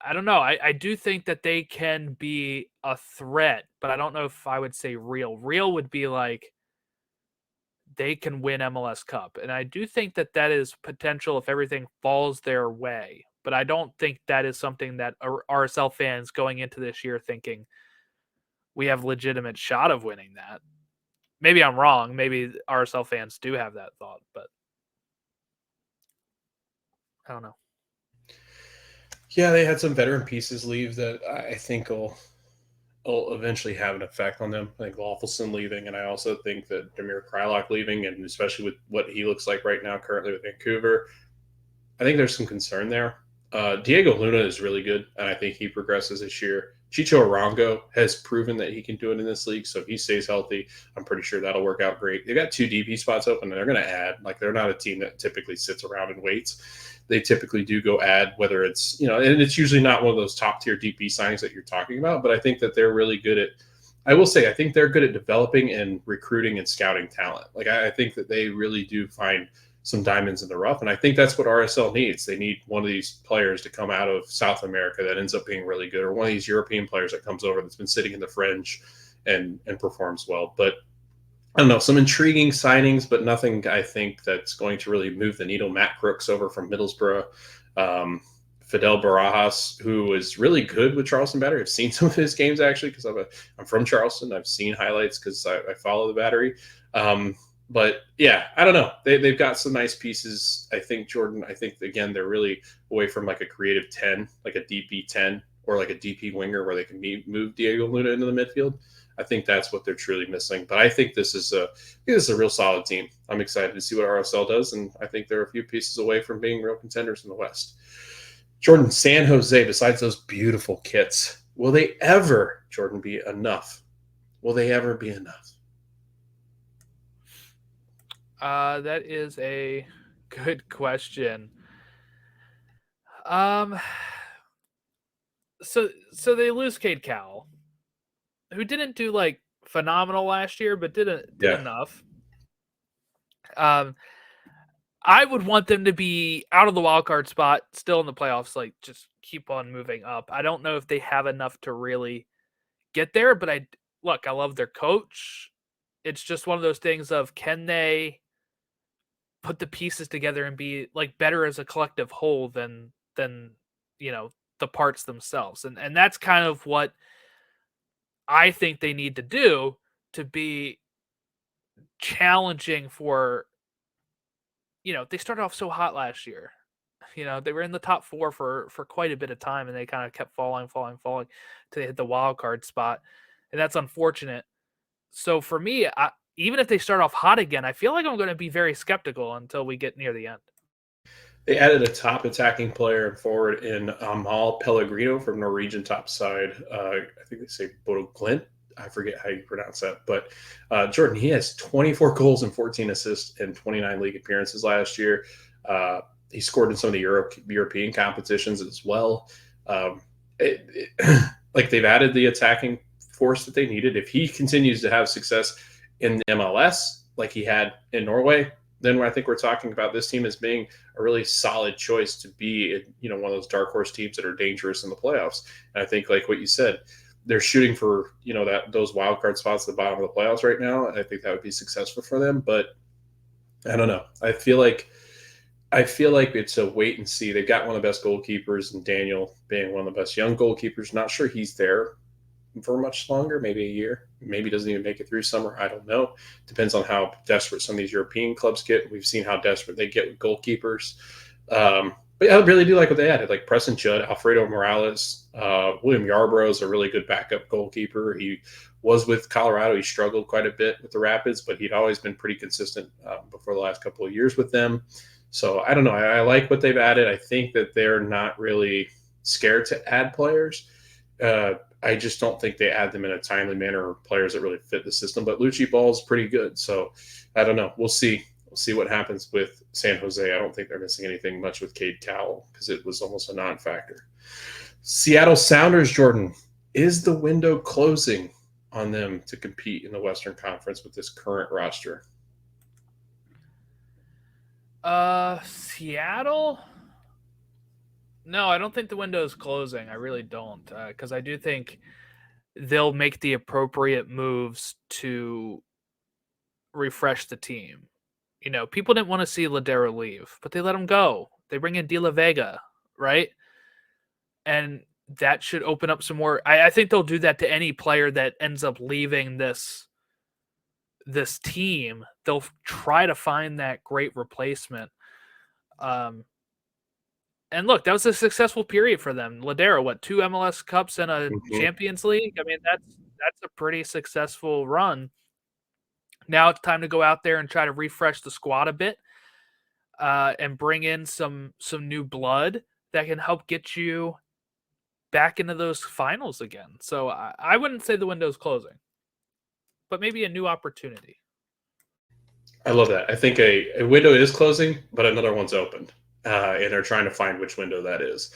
I don't know. I do think that they can be a threat, but I don't know if I would say real. Real would be like they can win MLS Cup. And I do think that that is potential if everything falls their way. But I don't think that is something that RSL fans going into this year thinking we have legitimate shot of winning that. Maybe I'm wrong. Maybe RSL fans do have that thought, but I don't know. Yeah, they had some veteran pieces leave that I think will eventually have an effect on them. I think Lawfulson leaving, and I also think that Damir Kreilach leaving, and especially with what he looks like right now currently with Vancouver, I think there's some concern there. Diego Luna is really good, and I think he progresses this year. Chicho Arango has proven that he can do it in this league, so if he stays healthy, I'm pretty sure that'll work out great. They've got 2 DP spots open, and they're going to add. Like, they're not a team that typically sits around and waits. They typically do go add, whether it's, and it's usually not one of those top-tier DP signings that you're talking about, but I think that they're really good at – I will say, I think they're good at developing and recruiting and scouting talent. Like, I think that they really do find – some diamonds in the rough. And I think that's what RSL needs. They need one of these players to come out of South America that ends up being really good, or one of these European players that comes over that's been sitting in the fringe and performs well. But I don't know, some intriguing signings, but nothing I think that's going to really move the needle. Matt Crooks over from Middlesbrough. Um, Fidel Barajas, who is really good with Charleston Battery. I've seen some of his games actually because I'm from Charleston. I've seen highlights because I follow the Battery. Um, but yeah, I don't know. They've got some nice pieces. I think Jordan. I think again they're really away from like a creative 10, like a DP 10 or like a DP winger where they can move Diego Luna into the midfield. I think that's what they're truly missing. But I think this is a real solid team. I'm excited to see what RSL does, and I think they're a few pieces away from being real contenders in the West. Jordan, San Jose, besides those beautiful kits, will they ever, Jordan, be enough? Will they ever be enough? That is a good question. Um, so they lose Cade Cowell, who didn't do like phenomenal last year, but did Yeah. enough. Um, I would want them to be out of the wild card spot, still in the playoffs, like just keep on moving up. I don't know if they have enough to really get there, but I love their coach. It's just one of those things of can they put the pieces together and be like better as a collective whole than you know the parts themselves. And that's kind of what I think they need to do to be challenging for they started off so hot last year. They were in the top 4 for quite a bit of time, and they kind of kept falling till they hit the wild card spot, and that's unfortunate. So for me, even if they start off hot again, I feel like I'm going to be very skeptical until we get near the end. They added a top attacking player and forward in Amal Pellegrino from Norwegian top side. I think they say Bodo Glint. I forget how you pronounce that. But Jordan, he has 24 goals and 14 assists in 29 league appearances last year. He scored in some of the European competitions as well. Um, like they've added the attacking force that they needed. If he continues to have success in the MLS like he had in Norway, then I think we're talking about this team as being a really solid choice to be, one of those dark horse teams that are dangerous in the playoffs. And I think, like what you said, they're shooting for those wild card spots at the bottom of the playoffs right now. And I think that would be successful for them. But I don't know. I feel like it's a wait and see. They've got one of the best goalkeepers, and Daniel being one of the best young goalkeepers. Not sure he's there for much longer, maybe a year. Maybe doesn't even make it through summer. I don't know. Depends on how desperate some of these European clubs get. We've seen how desperate they get with goalkeepers. But I really do like what they added, like Preston Judd, Alfredo Morales, William Yarbrough is a really good backup goalkeeper. He was with Colorado. He struggled quite a bit with the Rapids, but he'd always been pretty consistent before the last couple of years with them. So I don't know. I like what they've added. I think that they're not really scared to add players. I just don't think they add them in a timely manner or players that really fit the system. But Lucci Ball is pretty good. So I don't know. We'll see. We'll see what happens with San Jose. I don't think they're missing anything much with Cade Cowell because it was almost a non-factor. Seattle Sounders, Jordan, is the window closing on them to compete in the Western Conference with this current roster? Seattle? No, I don't think the window is closing. I really don't, because I do think they'll make the appropriate moves to refresh the team. People didn't want to see Ladero leave, but they let him go. They bring in De La Vega, right? And that should open up some more. I think they'll do that to any player that ends up leaving this team. They'll try to find that great replacement. And look, that was a successful period for them. Ladero, 2 MLS Cups and a Champions League? I mean, that's a pretty successful run. Now it's time to go out there and try to refresh the squad a bit, and bring in some new blood that can help get you back into those finals again. So I wouldn't say the window's closing, but maybe a new opportunity. I love that. I think a window is closing, but another one's opened. And they're trying to find which window that is.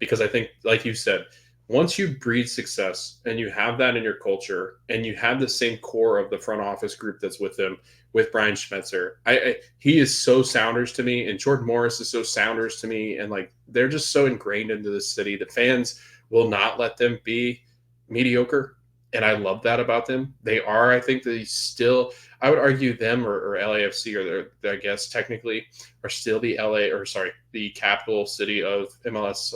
Because I think, like you said, once you breed success and you have that in your culture and you have the same core of the front office group that's with them, with Brian Schmetzer, he is so Sounders to me, and Jordan Morris is so Sounders to me. And like, they're just so ingrained into the city. The fans will not let them be mediocre. and I love that about them. They are, I think, they still. I would argue them or LAFC or I guess technically are still the LA or sorry the capital city of MLS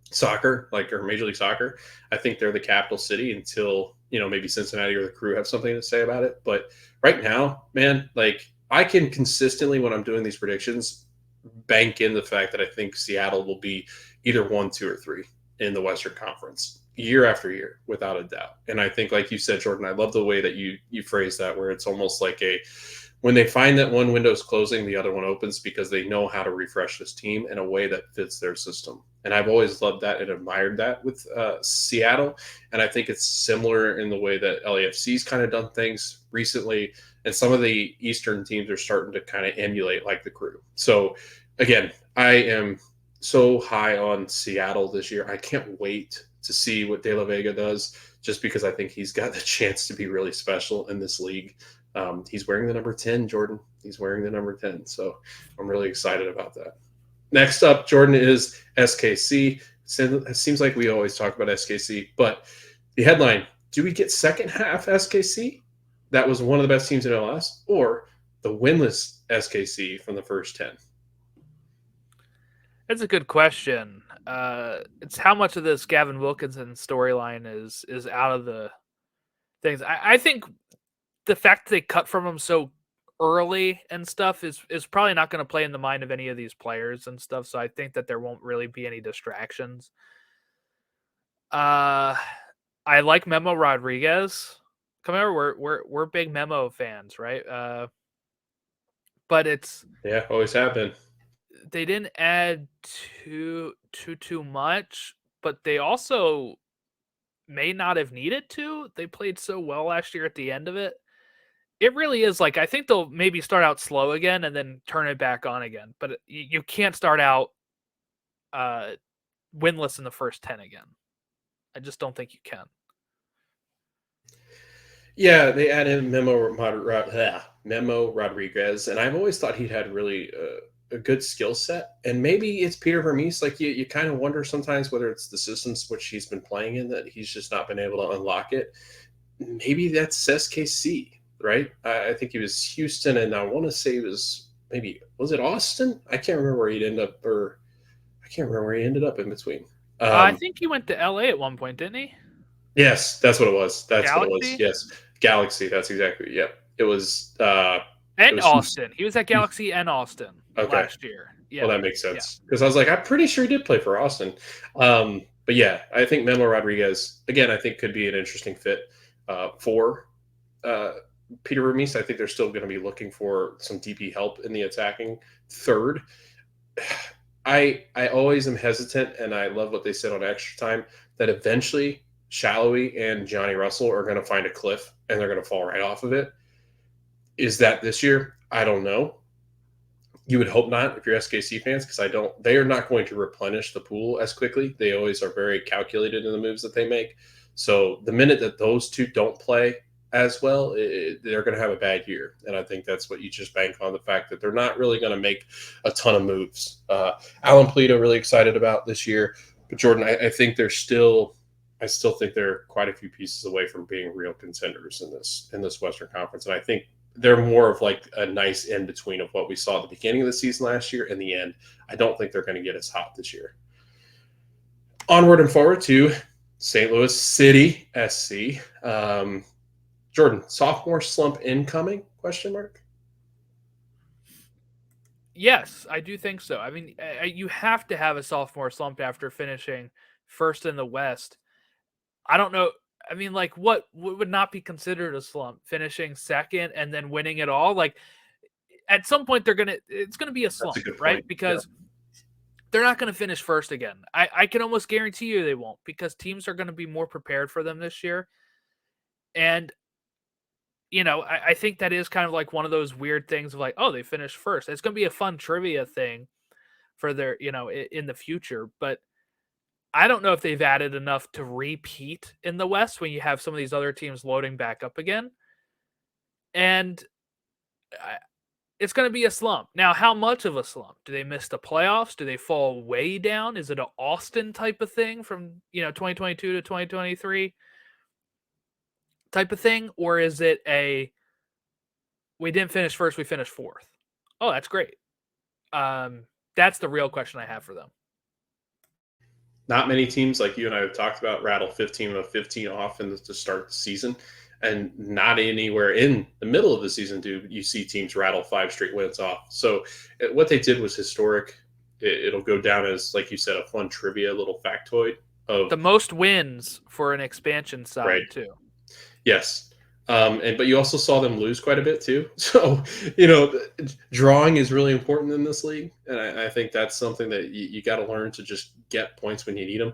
soccer, like or Major League Soccer. I think they're the capital city until maybe Cincinnati or the Crew have something to say about it. But right now, man, like I can consistently when I'm doing these predictions bank in the fact that I think Seattle will be either 1, 2, or 3 in the Western Conference year after year, without a doubt. And I think, like you said, Jordan, I love the way that you phrase that, where it's almost like a when they find that one window is closing, the other one opens because they know how to refresh this team in a way that fits their system. And I've always loved that and admired that with Seattle. And I think it's similar in the way that LAFC's kind of done things recently. And some of the Eastern teams are starting to kind of emulate like the Crew. So, again, I am so high on Seattle this year. I can't wait to see what De La Vega does, just because I think he's got the chance to be really special in this league. He's wearing the number 10, Jordan. He's wearing the number 10. So I'm really excited about that. Next up, Jordan, is SKC. It seems like we always talk about SKC, but the headline, do we get second half SKC? That was one of the best teams in MLS, or the winless SKC from the first 10? That's a good question. It's how much of this Gavin Wilkinson storyline is out of the things. I think the fact that they cut from him so early and stuff is probably not going to play in the mind of any of these players and stuff. So I think that there won't really be any distractions. I like Memo Rodriguez. Come here, we're big Memo fans, right? But it's Always have been. they didn't add too much, but they also may not have needed to. They played so well last year at the end of it. It really is like I think they'll maybe start out slow again and then turn it back on again. But you can't start out winless in the first 10 again. I just don't think you can. Yeah, they added Memo Rodriguez, and I've always thought he'd had really a good skill set. And maybe it's Peter Vermees. Like you kind of wonder sometimes whether it's the systems which he's been playing in that he's just not been able to unlock it. Maybe that's SKC, right? I think he was Houston, and I want to say it was was it Austin? I can't remember where he'd end up, or I can't remember where he ended up in between. I think he went to LA at one point, didn't he? Yes, that's what it was. That's what it was. Galaxy? Yes, Galaxy. That's exactly. Yeah, it was. And was Austin. He was at Galaxy and Austin last year. Yeah. Well, that makes sense because I was like, I'm pretty sure he did play for Austin. But yeah, I think Memo Rodriguez again. I think could be an interesting fit for Peter Vermees. I think they're still going to be looking for some DP help in the attacking third. I always am hesitant, and I love what they said on Extra Time that eventually Shallowy and Johnny Russell are going to find a cliff and they're going to fall right off of it. Is that this year? I don't know. You would hope not if you're SKC fans, because they are not going to replenish the pool as quickly. They always are very calculated in the moves that they make. So the minute that those two don't play as well, they're going to have a bad year. And I think that's what you just bank on, the fact that they're not really going to make a ton of moves. Alan Polito, really excited about this year. But Jordan, I think I still think they're quite a few pieces away from being real contenders in this Western Conference. And I think they're more of like a nice in between of what we saw at the beginning of the season last year and the end. I don't think they're going to get as hot this year. Onward and forward to St. Louis City SC. Jordan, sophomore slump incoming? ? Yes, I do think so. I mean, you have to have a sophomore slump after finishing first in the West. I don't know. I mean, like, what would not be considered a slump? Finishing second and then winning it all? Like, at some point, it's gonna be a slump, right? Because they're not gonna finish first again. I can almost guarantee you they won't, because teams are gonna be more prepared for them this year. And I think that is kind of like one of those weird things of like, oh, they finished first. It's gonna be a fun trivia thing for their, in the future, but I don't know if they've added enough to repeat in the West when you have some of these other teams loading back up again. And it's going to be a slump. Now, how much of a slump? Do they miss the playoffs? Do they fall way down? Is it an Austin type of thing from, 2022 to 2023? type of thing, or is it a we didn't finish first, we finished fourth? Oh, that's great. That's the real question I have for them. Not many teams, like you and I have talked about, rattle 15 of 15 off to start the season. And not anywhere in the middle of the season do you see teams rattle 5 straight wins off. So what they did was historic. It'll go down as, like you said, a fun trivia little factoid of The most wins for an expansion side, right. too. Yes. But you also saw them lose quite a bit too. So, drawing is really important in this league. And I think that's something that you got to learn to just get points when you need them.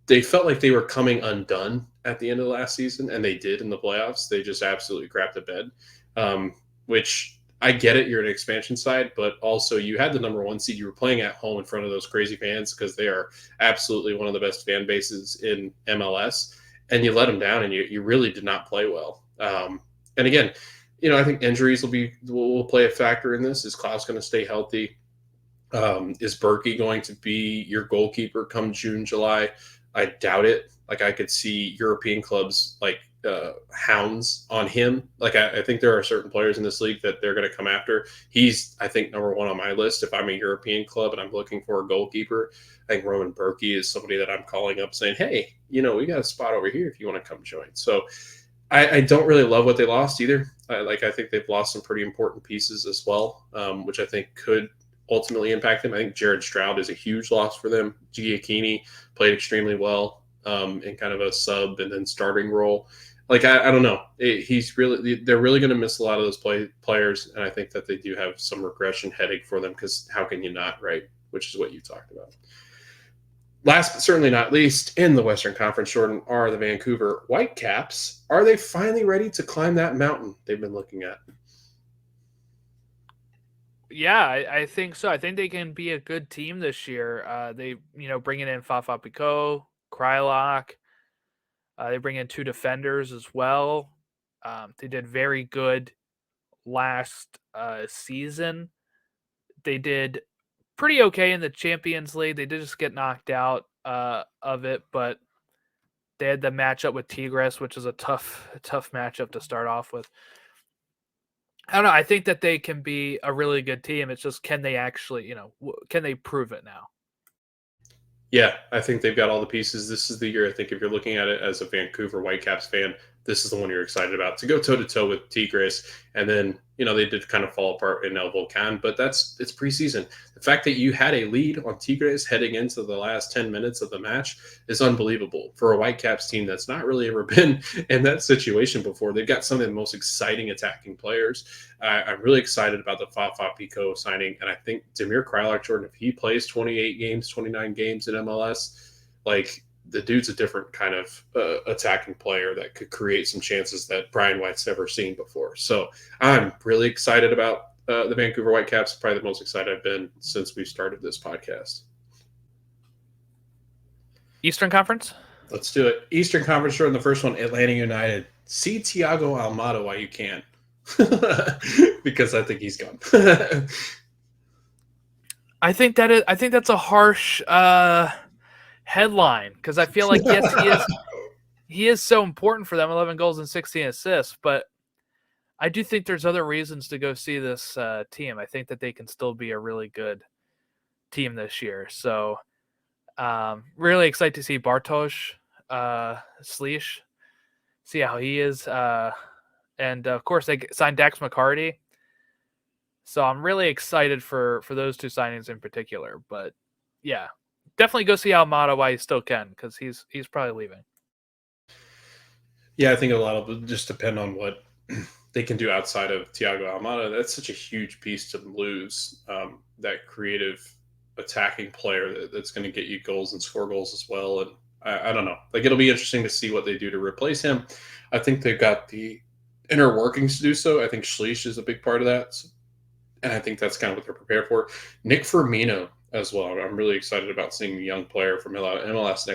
They felt like they were coming undone at the end of last season, and they did in the playoffs. They just absolutely crapped the bed, which I get it. You're an expansion side, but also you had the number 1 seed. You were playing at home in front of those crazy fans because they are absolutely one of the best fan bases in MLS. And you let them down, and you really did not play well. And again, I think injuries will play a factor in this. Is Klaus going to stay healthy? Is Berkey going to be your goalkeeper come June, July? I doubt it. Like, I could see European clubs like hounds on him. Like, I think there are certain players in this league that they're going to come after. He's, I think, number 1 on my list. If I'm a European club and I'm looking for a goalkeeper, I think Roman Berkey is somebody that I'm calling up saying, hey, we got a spot over here if you want to come join. So I don't really love what they lost either. I think they've lost some pretty important pieces as well, which I think could ultimately impact them. I think Jared Stroud is a huge loss for them. Giacchini played extremely well in kind of a sub and then starting role. Like, I don't know. They're really going to miss a lot of those players, and I think that they do have some regression heading for them because how can you not, right? Which is what you talked about. Last but certainly not least, in the Western Conference, Jordan, are the Vancouver Whitecaps. Are they finally ready to climb that mountain they've been looking at? Yeah, I think so. I think they can be a good team this year. They, bringing in Fafa Picault, Krylock. They bring in 2 defenders as well. They did very good last season. They did pretty okay in the Champions League. They did just get knocked out of it, but they had the matchup with Tigres, which is a tough matchup to start off with. I don't know. I think that they can be a really good team. It's just, can they actually, can they prove it now? Yeah, I think they've got all the pieces. This is the year, I think, if you're looking at it as a Vancouver Whitecaps fan, this is the one you're excited about. To go toe-to-toe with Tigres, and then, they did kind of fall apart in El Volcan, but it's preseason. The fact that you had a lead on Tigres heading into the last 10 minutes of the match is unbelievable for a Whitecaps team that's not really ever been in that situation before. They've got some of the most exciting attacking players. I'm really excited about the Fafa Pico signing, and I think Damir Krylock, Jordan, if he plays 28 games, 29 games in MLS, like, the dude's a different kind of attacking player that could create some chances that Brian White's never seen before. So I'm really excited about the Vancouver Whitecaps, probably the most excited I've been since we started this podcast. Eastern Conference? Let's do it. Eastern Conference, Jordan, the first one, Atlanta United. See Thiago Almada while you can. Because I think he's gone. I think that's a harsh headline, because I feel like, yes, he is so important for them, 11 goals and 16 assists, but I do think there's other reasons to go see this team. I think that they can still be a really good team this year. So really excited to see Bartosz Slisz, see how he is. And of course they signed Dax McCarty. So I'm really excited for those 2 signings in particular. But yeah, definitely go see Almada while you still can, because he's probably leaving. Yeah, I think a lot of it just depend on what they can do outside of Thiago Almada. That's such a huge piece to lose, that creative attacking player that's going to get you goals and score goals as well. And I don't know. Like, it'll be interesting to see what they do to replace him. I think they've got the inner workings to do so. I think Slisz is a big part of that. And I think that's kind of what they're prepared for. Nick Firmino as well. I'm really excited about seeing the young player from MLS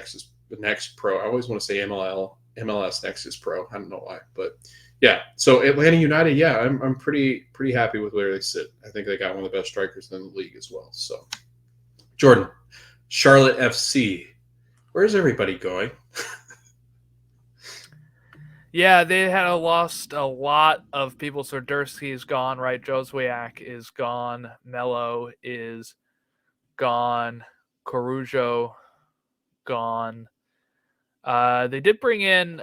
Next Pro. I always want to say MLS Next is Pro. I don't know why, but yeah. So Atlanta United, yeah, I'm pretty happy with where they sit. I think they got one of the best strikers in the league as well. So, Jordan, Charlotte FC, where's everybody going? Yeah, they had lost a lot of people. Swiderski is gone, right? Joswiak is gone. Mello is gone. Corujo gone. They did bring in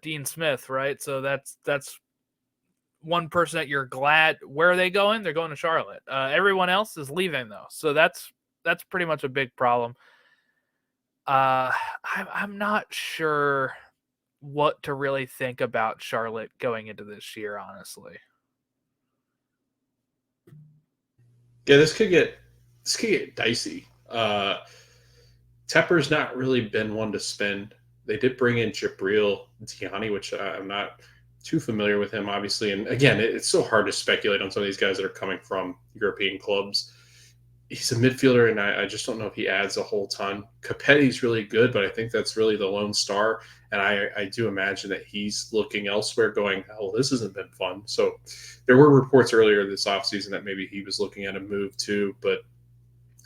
Dean Smith, right? So that's one person that you're glad. Where are they going? They're going to Charlotte. Everyone else is leaving though, so that's pretty much a big problem. Uh, I'm not sure what to really think about Charlotte going into this year, honestly. Yeah, this could get dicey. Tepper's not really been one to spend. They did bring in Jabril Tiani, which I'm not too familiar with him, obviously. And again, it's so hard to speculate on some of these guys that are coming from European clubs. He's a midfielder, and I just don't know if he adds a whole ton. Capetti's really good, but I think that's really the lone star. And I do imagine that he's looking elsewhere, going, "Oh, this hasn't been fun." So there were reports earlier this offseason that maybe he was looking at a move too, but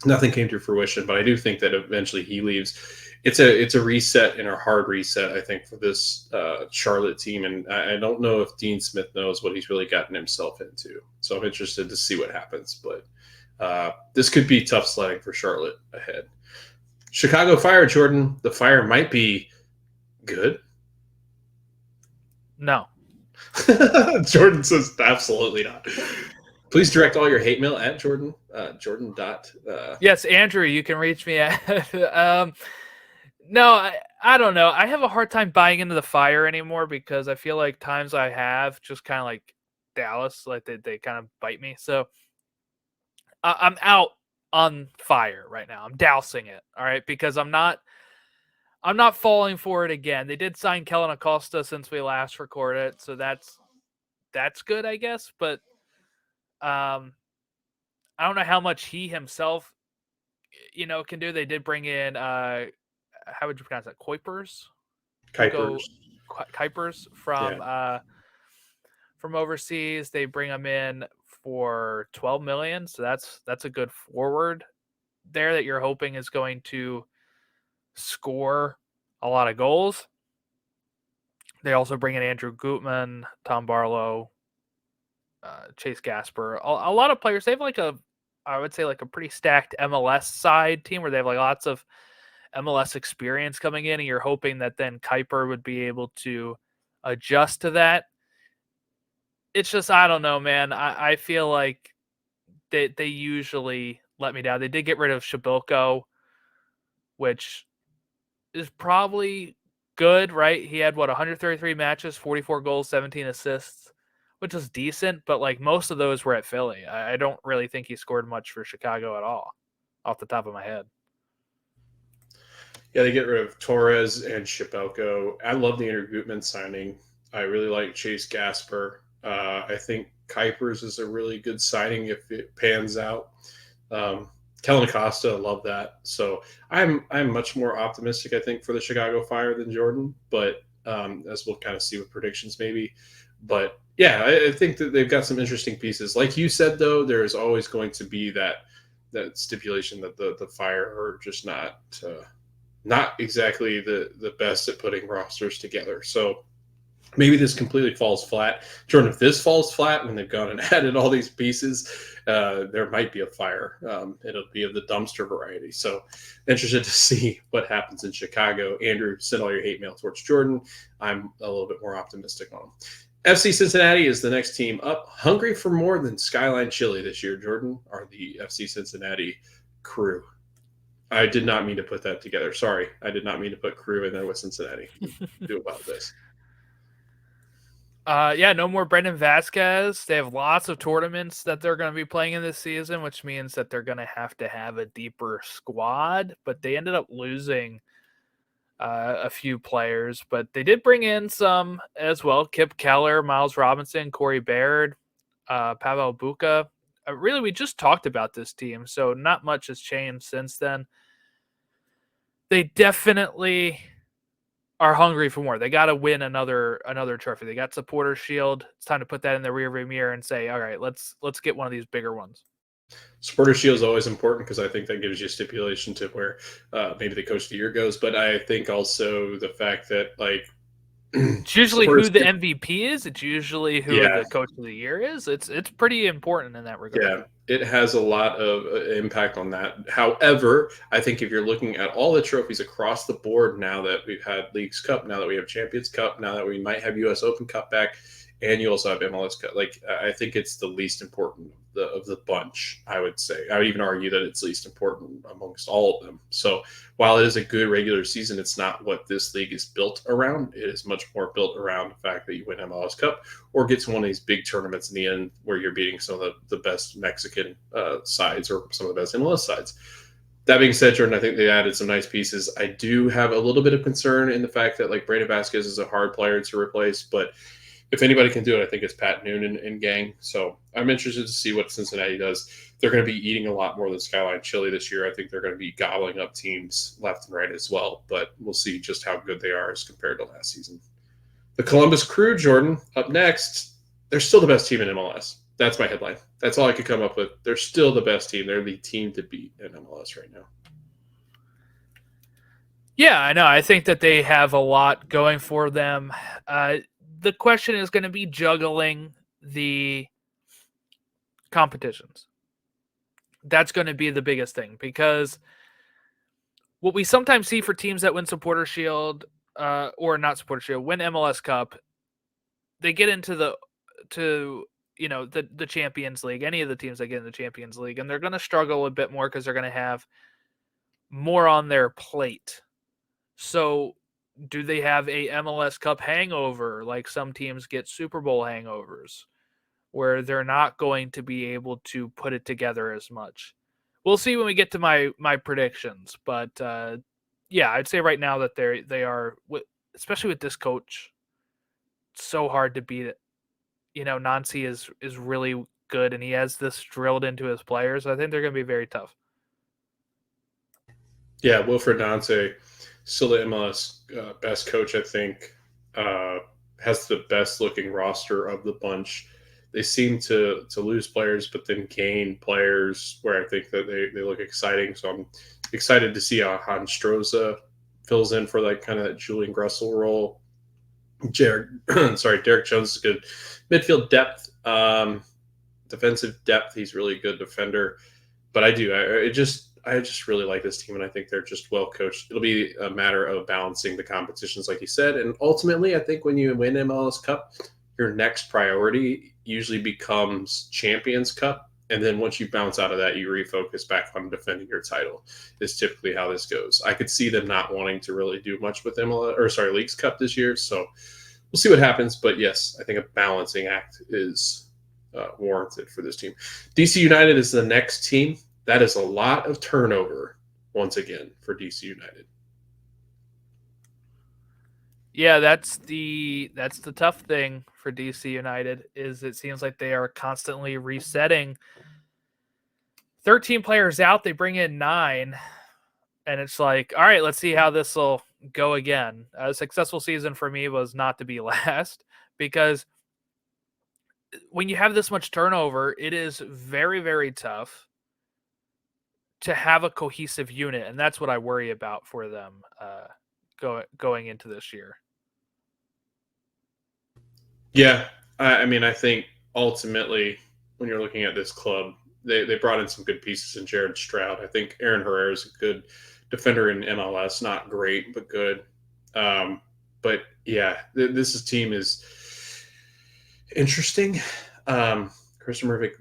nothing came to fruition. But I do think that eventually he leaves. It's a reset and a hard reset, I think, for this Charlotte team, and I don't know if Dean Smith knows what he's really gotten himself into. So I'm interested to see what happens, but this could be tough sledding for Charlotte ahead. Chicago Fire, Jordan. The Fire might be good. No. Jordan says absolutely not. Please direct all your hate mail at Jordan. Jordan dot. Yes, Andrew, you can reach me at. No, I don't know. I have a hard time buying into the Fire anymore because I feel like times I have just kind of like Dallas, like they kind of bite me. So I'm out on Fire right now. I'm dousing it. All right, because I'm not falling for it again. They did sign Kellen Acosta since we last recorded, so that's good, I guess. But um, I don't know how much he himself, can do. They did bring in how would you pronounce that? Kuipers. Kuipers Yeah. from overseas. They bring him in for 12 million, so that's a good forward there that you're hoping is going to score a lot of goals. They also bring in Andrew Gutman, Tom Barlow, Chase Gasper, a lot of players. They have I would say like a pretty stacked MLS side team where they have like lots of MLS experience coming in, and you're hoping that then Kuiper would be able to adjust to that. It's just I don't know, man. I feel like they usually let me down. They did get rid of Shabilko, which is probably good, right? He had 133 matches, 44 goals, 17 assists, which is decent, but like most of those were at Philly. I don't really think he scored much for Chicago at all, off the top of my head. Yeah, they get rid of Torres and Shipelko. I love the Andrew Gutman signing. I really like Chase Gasper. I think Kuipers is a really good signing if it pans out. Kellen Acosta, I love that. So I'm much more optimistic, I think, for the Chicago Fire than Jordan. But as we'll kind of see with predictions, maybe. But yeah, I think that they've got some interesting pieces. Like you said, though, there is always going to be that stipulation that the Fire are just not exactly the best at putting rosters together. So maybe this completely falls flat. Jordan, if this falls flat when they've gone and added all these pieces, there might be a Fire. It'll be of the dumpster variety. So interested to see what happens in Chicago. Andrew, send all your hate mail towards Jordan. I'm a little bit more optimistic on him. FC Cincinnati is the next team up. Hungry for more than Skyline Chili this year, Jordan, are the FC Cincinnati crew. I did not mean to put that together. Sorry. I did not mean to put crew in there with Cincinnati. Do about this. Yeah, no more Brendan Vasquez. They have lots of tournaments that they're going to be playing in this season, which means that they're going to have a deeper squad. But they ended up losing a few players, but they did bring in some as well. Kip Keller, Miles Robinson, Corey Baird, Pavel Buka. Really, we just talked about this team, so not much has changed since then. They definitely are hungry for more. They got to win another trophy. They got Supporter Shield. It's time to put that in the rearview mirror and say, all right, let's get one of these bigger ones. Supporter Shield is always important because I think that gives you stipulation to where maybe the coach of the year goes. But I think also the fact that It's usually who First, the MVP is. It's usually who yeah, the coach of the year is. It's pretty important in that regard. yeah, it has a lot of impact on that. However, I think if you're looking at all the trophies across the board now that we've had Leagues Cup, now that we have Champions Cup, now that we might have U.S. Open Cup back, and you also have MLS Cup, like I think it's the least important of the bunch. I would say I would even argue that it's least important amongst all of them. So while it is a good regular season, it's not what this league is built around. It is much more built around the fact that you win MLS Cup or get to one of these big tournaments in the end where you're beating some of the best Mexican sides or some of the best MLS sides. That being said, Jordan, I think they added some nice pieces. I do have a little bit of concern in the fact that like Brandon Vasquez is a hard player to replace, but if anybody can do it, I think it's Pat Noonan and gang. So I'm interested to see what Cincinnati does. They're going to be eating a lot more than Skyline Chili this year. I think they're going to be gobbling up teams left and right as well, but we'll see just how good they are as compared to last season. The Columbus Crew, Jordan, up next. They're still the best team in MLS. That's my headline. That's all I could come up with. They're still the best team. They're the team to beat in MLS right now. Yeah, I know. I think that they have a lot going for them. The question is going to be juggling the competitions. That's going to be the biggest thing because what we sometimes see for teams that win Supporter Shield or not Supporter Shield, win MLS Cup, they get into the Champions League, any of the teams that get in the Champions League, and they're going to struggle a bit more because they're going to have more on their plate. So do they have a MLS Cup hangover like some teams get Super Bowl hangovers where they're not going to be able to put it together as much? We'll see when we get to my predictions, but yeah, I'd say right now that they are, especially with this coach, so hard to beat it. Nancy is really good, and he has this drilled into his players. I think they're going to be very tough. Yeah, Wilfred Dante, still the MLS best coach, I think, has the best looking roster of the bunch. They seem to lose players, but then gain players where I think that they look exciting. So I'm excited to see how Hans Stroza fills in for like kind of that Julian Gressel role. Derek Jones is good. Midfield depth, defensive depth. He's really good defender. But I just really like this team, and I think they're just well coached. It'll be a matter of balancing the competitions, like you said. And ultimately, I think when you win MLS Cup, your next priority usually becomes Champions Cup. And then once you bounce out of that, you refocus back on defending your title. Is typically how this goes. I could see them not wanting to really do much with Leagues Cup this year. So we'll see what happens. But yes, I think a balancing act is warranted for this team. DC United is the next team. That is a lot of turnover once again for DC United. Yeah, that's the tough thing for DC United is it seems like they are constantly resetting. 13 players out, they bring in 9, and it's like, all right, let's see how this will go again. A successful season for me was not to be last because when you have this much turnover, it is very, very tough to have a cohesive unit, and that's what I worry about for them going into this year. Yeah, I mean, I think ultimately when you're looking at this club, they brought in some good pieces in Jared Stroud. I think Aaron Herrera is a good defender in MLS, not great but good. But yeah, this team is interesting. Christopher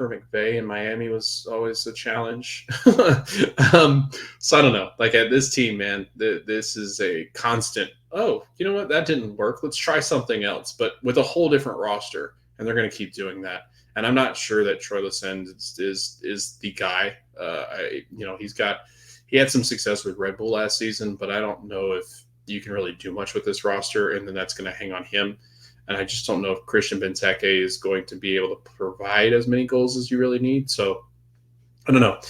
McVay in Miami was always a challenge. So I don't know. Like at this team, man, this is a constant. Oh, you know what? That didn't work. Let's try something else, but with a whole different roster, and they're going to keep doing that. And I'm not sure that Troy Lesend is the guy. He had some success with Red Bull last season, but I don't know if you can really do much with this roster, and then that's going to hang on him. And I just don't know if Christian Benteke is going to be able to provide as many goals as you really need. So I don't know.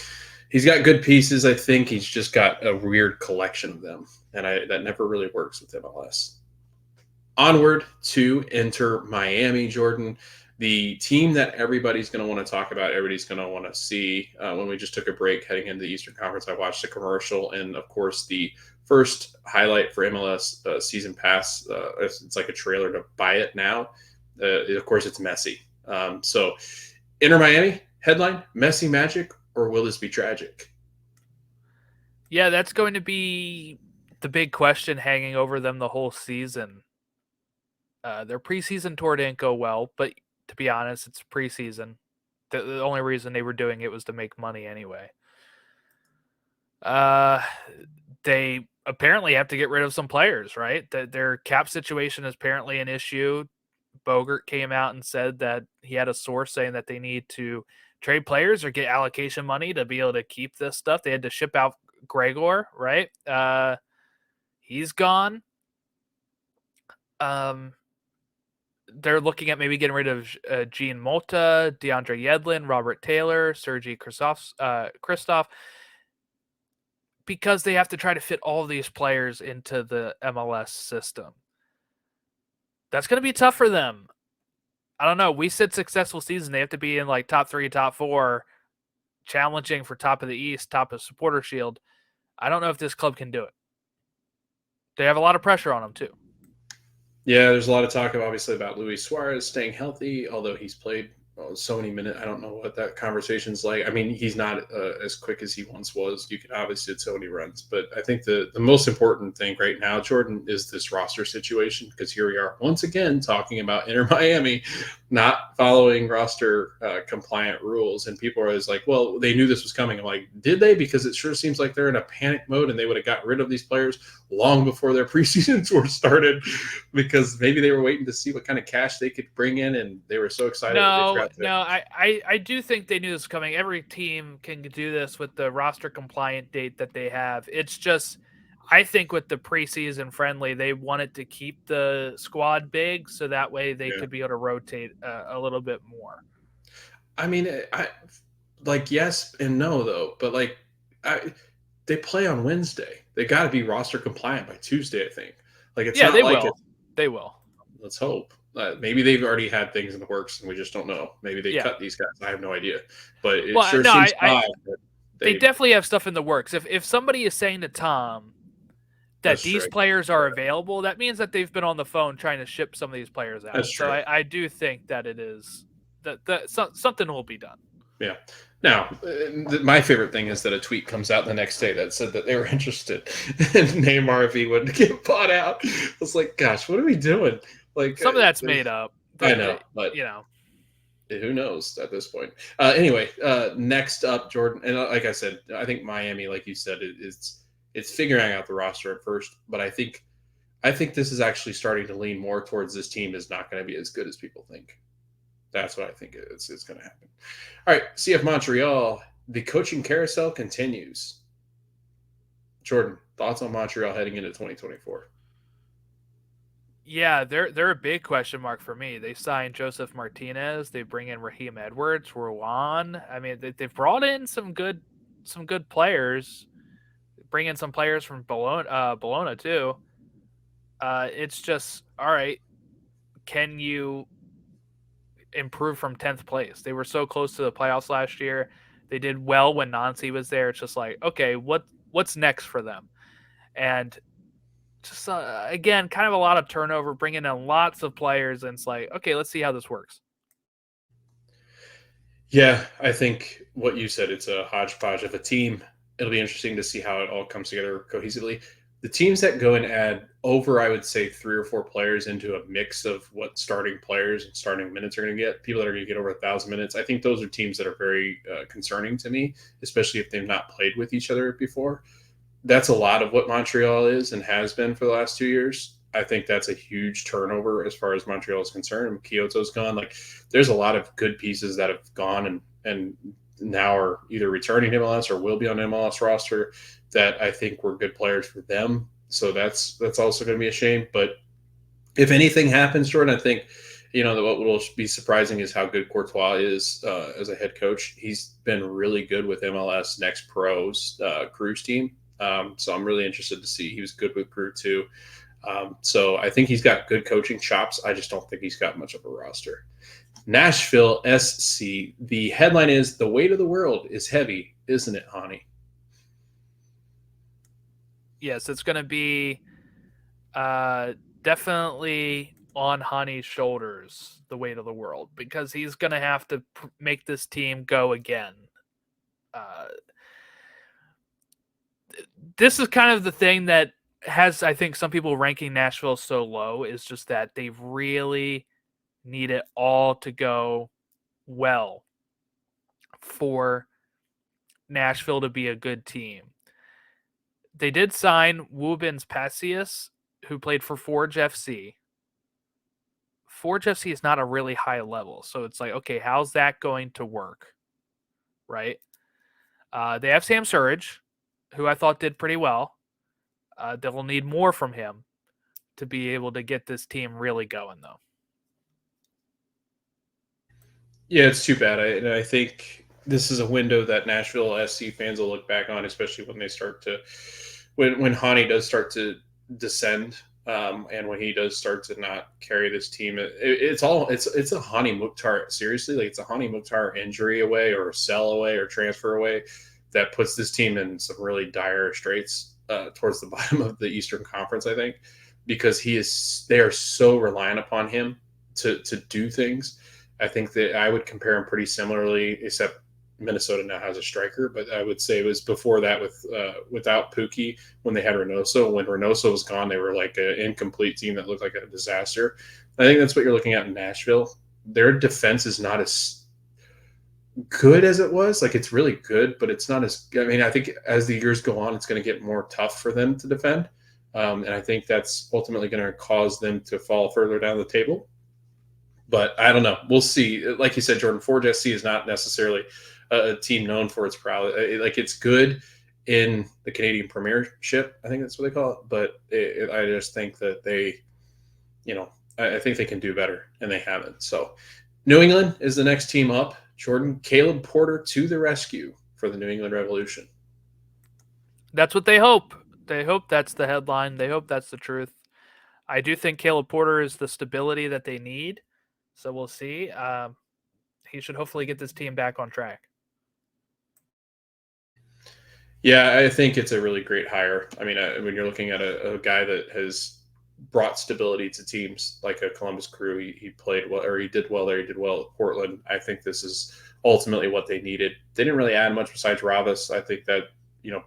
He's got good pieces. I think he's just got a weird collection of them. And that never really works with MLS. Onward to Inter Miami, Jordan. The team that everybody's going to want to talk about, everybody's going to want to see. When we just took a break heading into the Eastern Conference, I watched a commercial and, of course, the first highlight for MLS season pass. It's like a trailer to buy it now. Of course, it's Messi. So, Inter Miami headline: Messi magic, or will this be tragic? Yeah, that's going to be the big question hanging over them the whole season. Their preseason tour didn't go well, but to be honest, it's preseason. The only reason they were doing it was to make money anyway. They apparently have to get rid of some players, right? Their cap situation is apparently an issue. Bogert came out and said that he had a source saying that they need to trade players or get allocation money to be able to keep this stuff. They had to ship out Gregor, right? He's gone. They're looking at maybe getting rid of Gene Molta, DeAndre Yedlin, Robert Taylor, Sergei Christoph, because they have to try to fit all of these players into the MLS system. That's going to be tough for them. I don't know. We said successful season. They have to be in like top 3, top 4, challenging for top of the East, top of Supporter Shield. I don't know if this club can do it. They have a lot of pressure on them too. Yeah, there's a lot of talk, obviously, about Luis Suarez staying healthy, although he's played so many minutes. I don't know what that conversation's like. I mean, he's not as quick as he once was. You can obviously did so many runs, but I think the most important thing right now, Jordan, is this roster situation, because here we are once again talking about Inter Miami not following roster compliant rules, and people are always like, well, they knew this was coming. I'm like, did they? Because it sure seems like they're in a panic mode, and they would have got rid of these players long before their preseason tour started, because maybe they were waiting to see what kind of cash they could bring in, and they were so excited. I do think they knew this was coming. Every team can do this with the roster compliant date that they have. It's just, I think with the preseason friendly, they wanted to keep the squad big so that way they could be able to rotate a little bit more. I mean, I like yes and no though, but like they play on Wednesday. They got to be roster compliant by Tuesday, I think. Like it's not they like will. They will. Let's hope. Maybe they've already had things in the works and we just don't know. Maybe they cut these guys. I have no idea. But it sure seems odd that they definitely have stuff in the works. If somebody is saying to Tom that these players are available, that means that they've been on the phone trying to ship some of these players out. That's true. So I do think that it is that something will be done. Yeah. Now, my favorite thing is that a tweet comes out the next day that said that they were interested in Neymar if he wouldn't get bought out. I was like, gosh, what are we doing? Like some of that's made up. I know, but who knows at this point? Anyway, next up, Jordan, and like I said, I think Miami, like you said, it's figuring out the roster at first, but I think this is actually starting to lean more towards this team is not going to be as good as people think. That's what I think is going to happen. All right, CF Montreal, the coaching carousel continues. Jordan, thoughts on Montreal heading into 2024? Yeah, they're a big question mark for me. They signed Joseph Martinez. They bring in Raheem Edwards, Rouen. I mean, they've brought in some good players. Bring in some players from Bologna too. It's just, all right, can you improve from 10th place? They were so close to the playoffs last year. They did well when Nancy was there. It's just like, okay, what's next for them? And just again, kind of a lot of turnover, bringing in lots of players, and it's like, okay, let's see how this works. Yeah, I think what you said, it's a hodgepodge of a team. It'll be interesting to see how it all comes together cohesively. The teams that go and add over, I would say, 3 or 4 players into a mix of what starting players and starting minutes are going to get, people that are going to get over 1,000 minutes, I think those are teams that are very concerning to me, especially if they've not played with each other before. That's a lot of what Montreal is and has been for the last 2 years. I think that's a huge turnover as far as Montreal is concerned. Kyoto's gone. Like, there's a lot of good pieces that have gone and now are either returning to MLS or will be on MLS roster that I think were good players for them. So that's also going to be a shame. But if anything happens, Jordan, I think, what will be surprising is how good Courtois is as a head coach. He's been really good with MLS Next Pro's Cruz team. So I'm really interested to see. He was good with Crew too. So I think he's got good coaching chops. I just don't think he's got much of a roster. Nashville SC. The headline is, "The weight of the world is heavy, isn't it, Hani?" Yes, it's going to be definitely on Honey's shoulders, the weight of the world, because he's going to have to make this team go again. Uh, this is kind of the thing that has, I think, some people ranking Nashville so low, is just that they really need it all to go well for Nashville to be a good team. They did sign Wubens Passius, who played for Forge FC. Forge FC is not a really high level, so it's like, okay, how's that going to work, right? They have Sam Surridge, who I thought did pretty well. They'll need more from him to be able to get this team really going, though. Yeah, it's too bad. I think this is a window that Nashville SC fans will look back on, especially when they start to when Hani does start to descend, and when he does start to not carry this team. It's a Hani Mukhtar, seriously, like it's a Hani Mukhtar injury away or sell away or transfer away that puts this team in some really dire straits towards the bottom of the Eastern Conference. I think because they are so reliant upon him to do things. I think that I would compare him pretty similarly, except Minnesota now has a striker, but I would say it was before that with without Pookie when they had Reynoso. When Reynoso was gone, they were like an incomplete team that looked like a disaster. I think that's what you're looking at in Nashville. Their defense is not as good as it was. Like it's really good, but it's not as. I mean, I think as the years go on, it's going to get more tough for them to defend, and I think that's ultimately going to cause them to fall further down the table. But I don't know. We'll see. Like you said, Jordan, Forge SC is not necessarily a team known for its prowess. Like it's good in the Canadian Premiership, I think that's what they call it. But I just think that I think they can do better, and they haven't. So New England is the next team up. Jordan, Caleb Porter to the rescue for the New England Revolution. That's what they hope. They hope that's the headline. They hope that's the truth. I do think Caleb Porter is the stability that they need. So we'll see. He should hopefully get this team back on track. Yeah, I think it's a really great hire. I mean, when you're looking at a guy that has brought stability to teams like a Columbus Crew, he played well, or he did well there. He did well at Portland. I think this is ultimately what they needed. They didn't really add much besides Ravas. I think that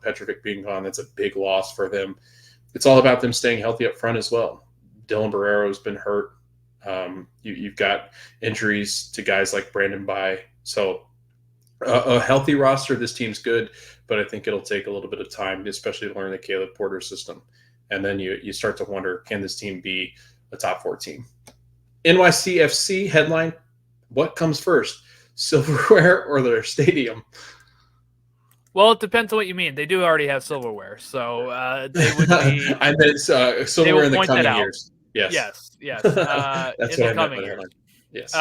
Petrovic being gone, that's a big loss for them. It's all about them staying healthy up front as well. Dylan Barrero's been hurt. You've got injuries to guys like Brandon By. So a healthy roster, this team's good, but I think it'll take a little bit of time, especially to learn the Caleb Porter system. And then you start to wonder, can this team be a top 4 team? NYCFC headline, what comes first, silverware or their stadium? Well, it depends on what you mean. They do already have silverware, so they would be. I meant silverware in the coming years. Yes. That's In what the I meant coming by the years. headline. Yes.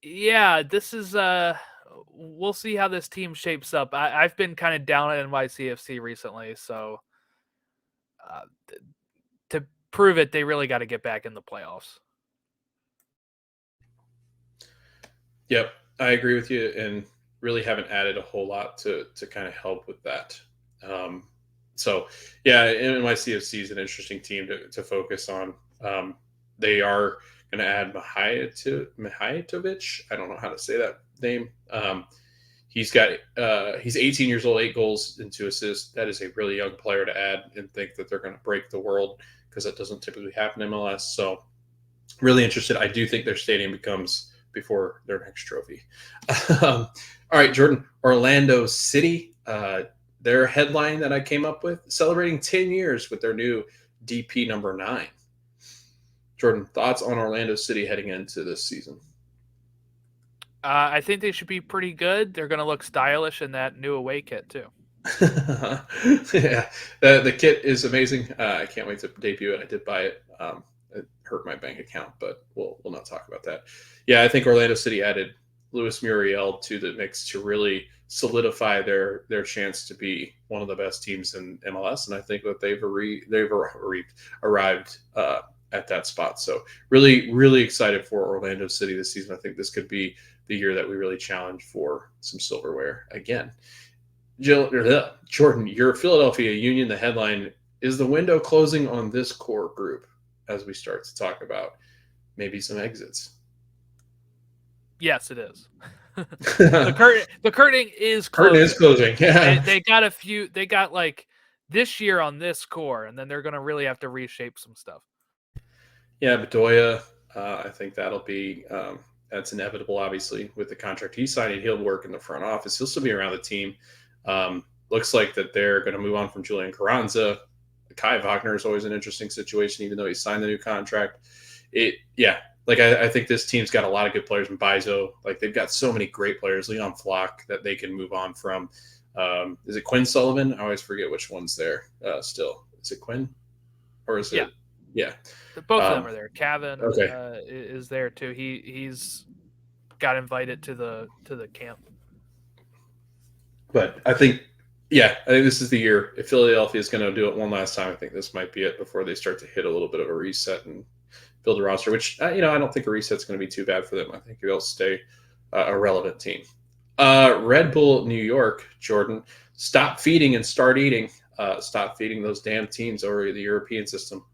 Yeah, this is we'll see how this team shapes up. I've been kind of down at NYCFC recently, so to prove it, they really got to get back in the playoffs. Yep, I agree with you, and really haven't added a whole lot to kind of help with that. So, yeah, NYCFC is an interesting team to focus on. They are going to add Mihajtovic. I don't know how to say that name. He's 18 years old, 8 goals and 2 assists. That is a really young player to add and think that they're going to break the world, because that doesn't typically happen in MLS. So, really interested. I do think their stadium becomes before their next trophy. All right, Jordan, Orlando City. Their headline that I came up with, celebrating 10 years with their new DP number 9. Jordan, thoughts on Orlando City heading into this season? I think they should be pretty good. They're going to look stylish in that new away kit too. Yeah, the kit is amazing. I can't wait to debut it. I did buy it. It hurt my bank account, but we'll not talk about that. Yeah, I think Orlando City added Luis Muriel to the mix to really solidify their chance to be one of the best teams in MLS, and I think that they've arrived at that spot. So really, really excited for Orlando City this season. I think this could be the year that we really challenge for some silverware again. Jordan, your Philadelphia Union, the headline is the window closing on this core group as we start to talk about maybe some exits. Yes, it is. Curtain the curtain is is closing. closing. Yeah. They got a few. They got like this year on this core, and then they're gonna really have to reshape some stuff. Yeah, Bedoya, I think that'll be that's inevitable. Obviously, with the contract he signed, he'll work in the front office. He'll still be around the team. Looks like that they're going to move on from Julian Carranza. Kai Wagner is always an interesting situation, even though he signed the new contract. I think this team's got a lot of good players in Bizo. Like they've got so many great players, Leon Flock, that they can move on from. Is it Quinn Sullivan? I always forget which one's there. Still, is it Quinn or is it? Yeah. Both of them are there. Cavan Okay. is there too. He's got invited to the camp. But I think this is the year. If Philadelphia is going to do it one last time, I think this might be it before they start to hit a little bit of a reset and build a roster. Which I don't think a reset's going to be too bad for them. I think they'll stay a relevant team. Red Bull New York, Jordan, stop feeding and start eating. Stop feeding those damn teams over the European system.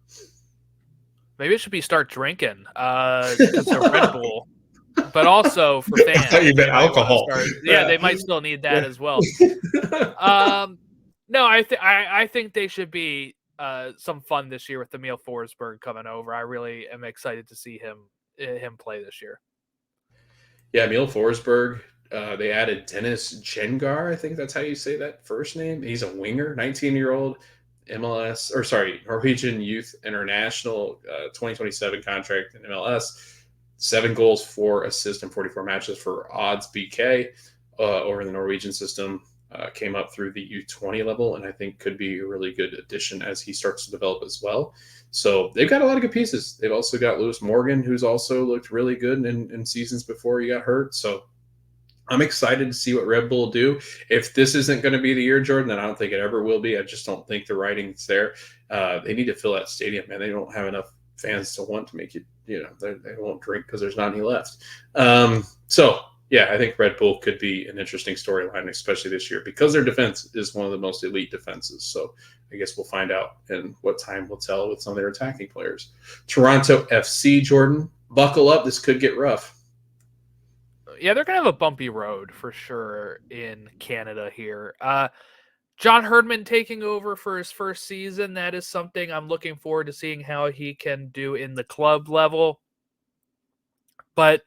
Maybe it should be start drinking because they're Red Bull, but also for fans. I thought you meant alcohol. They might still need that as well. No, I think they should be some fun this year with Emil Forsberg coming over. I really am excited to see him play this year. Yeah, Emil Forsberg. They added Dennis Jengar. I think that's how you say that first name. He's a winger, 19-year-old Norwegian Youth International 2027 contract in MLS. 7 goals, 4 assists in 44 matches for Odds BK over the Norwegian system. Came up through the U20 level, and I think could be a really good addition as he starts to develop as well. So they've got a lot of good pieces. They've also got Lewis Morgan, who's also looked really good in seasons before he got hurt. So I'm excited to see what Red Bull do. If this isn't going to be the year, Jordan, then I don't think it ever will be. I just don't think the writing's there. They need to fill that stadium, man. They don't have enough fans to want to make it. They won't drink because there's not any left. I think Red Bull could be an interesting storyline, especially this year, because their defense is one of the most elite defenses. So I guess we'll find out, and what time will tell with some of their attacking players. Toronto FC, Jordan, buckle up. This could get rough. Yeah, they're going to have a bumpy road for sure in Canada here. John Herdman taking over for his first season. That is something I'm looking forward to seeing how he can do in the club level. But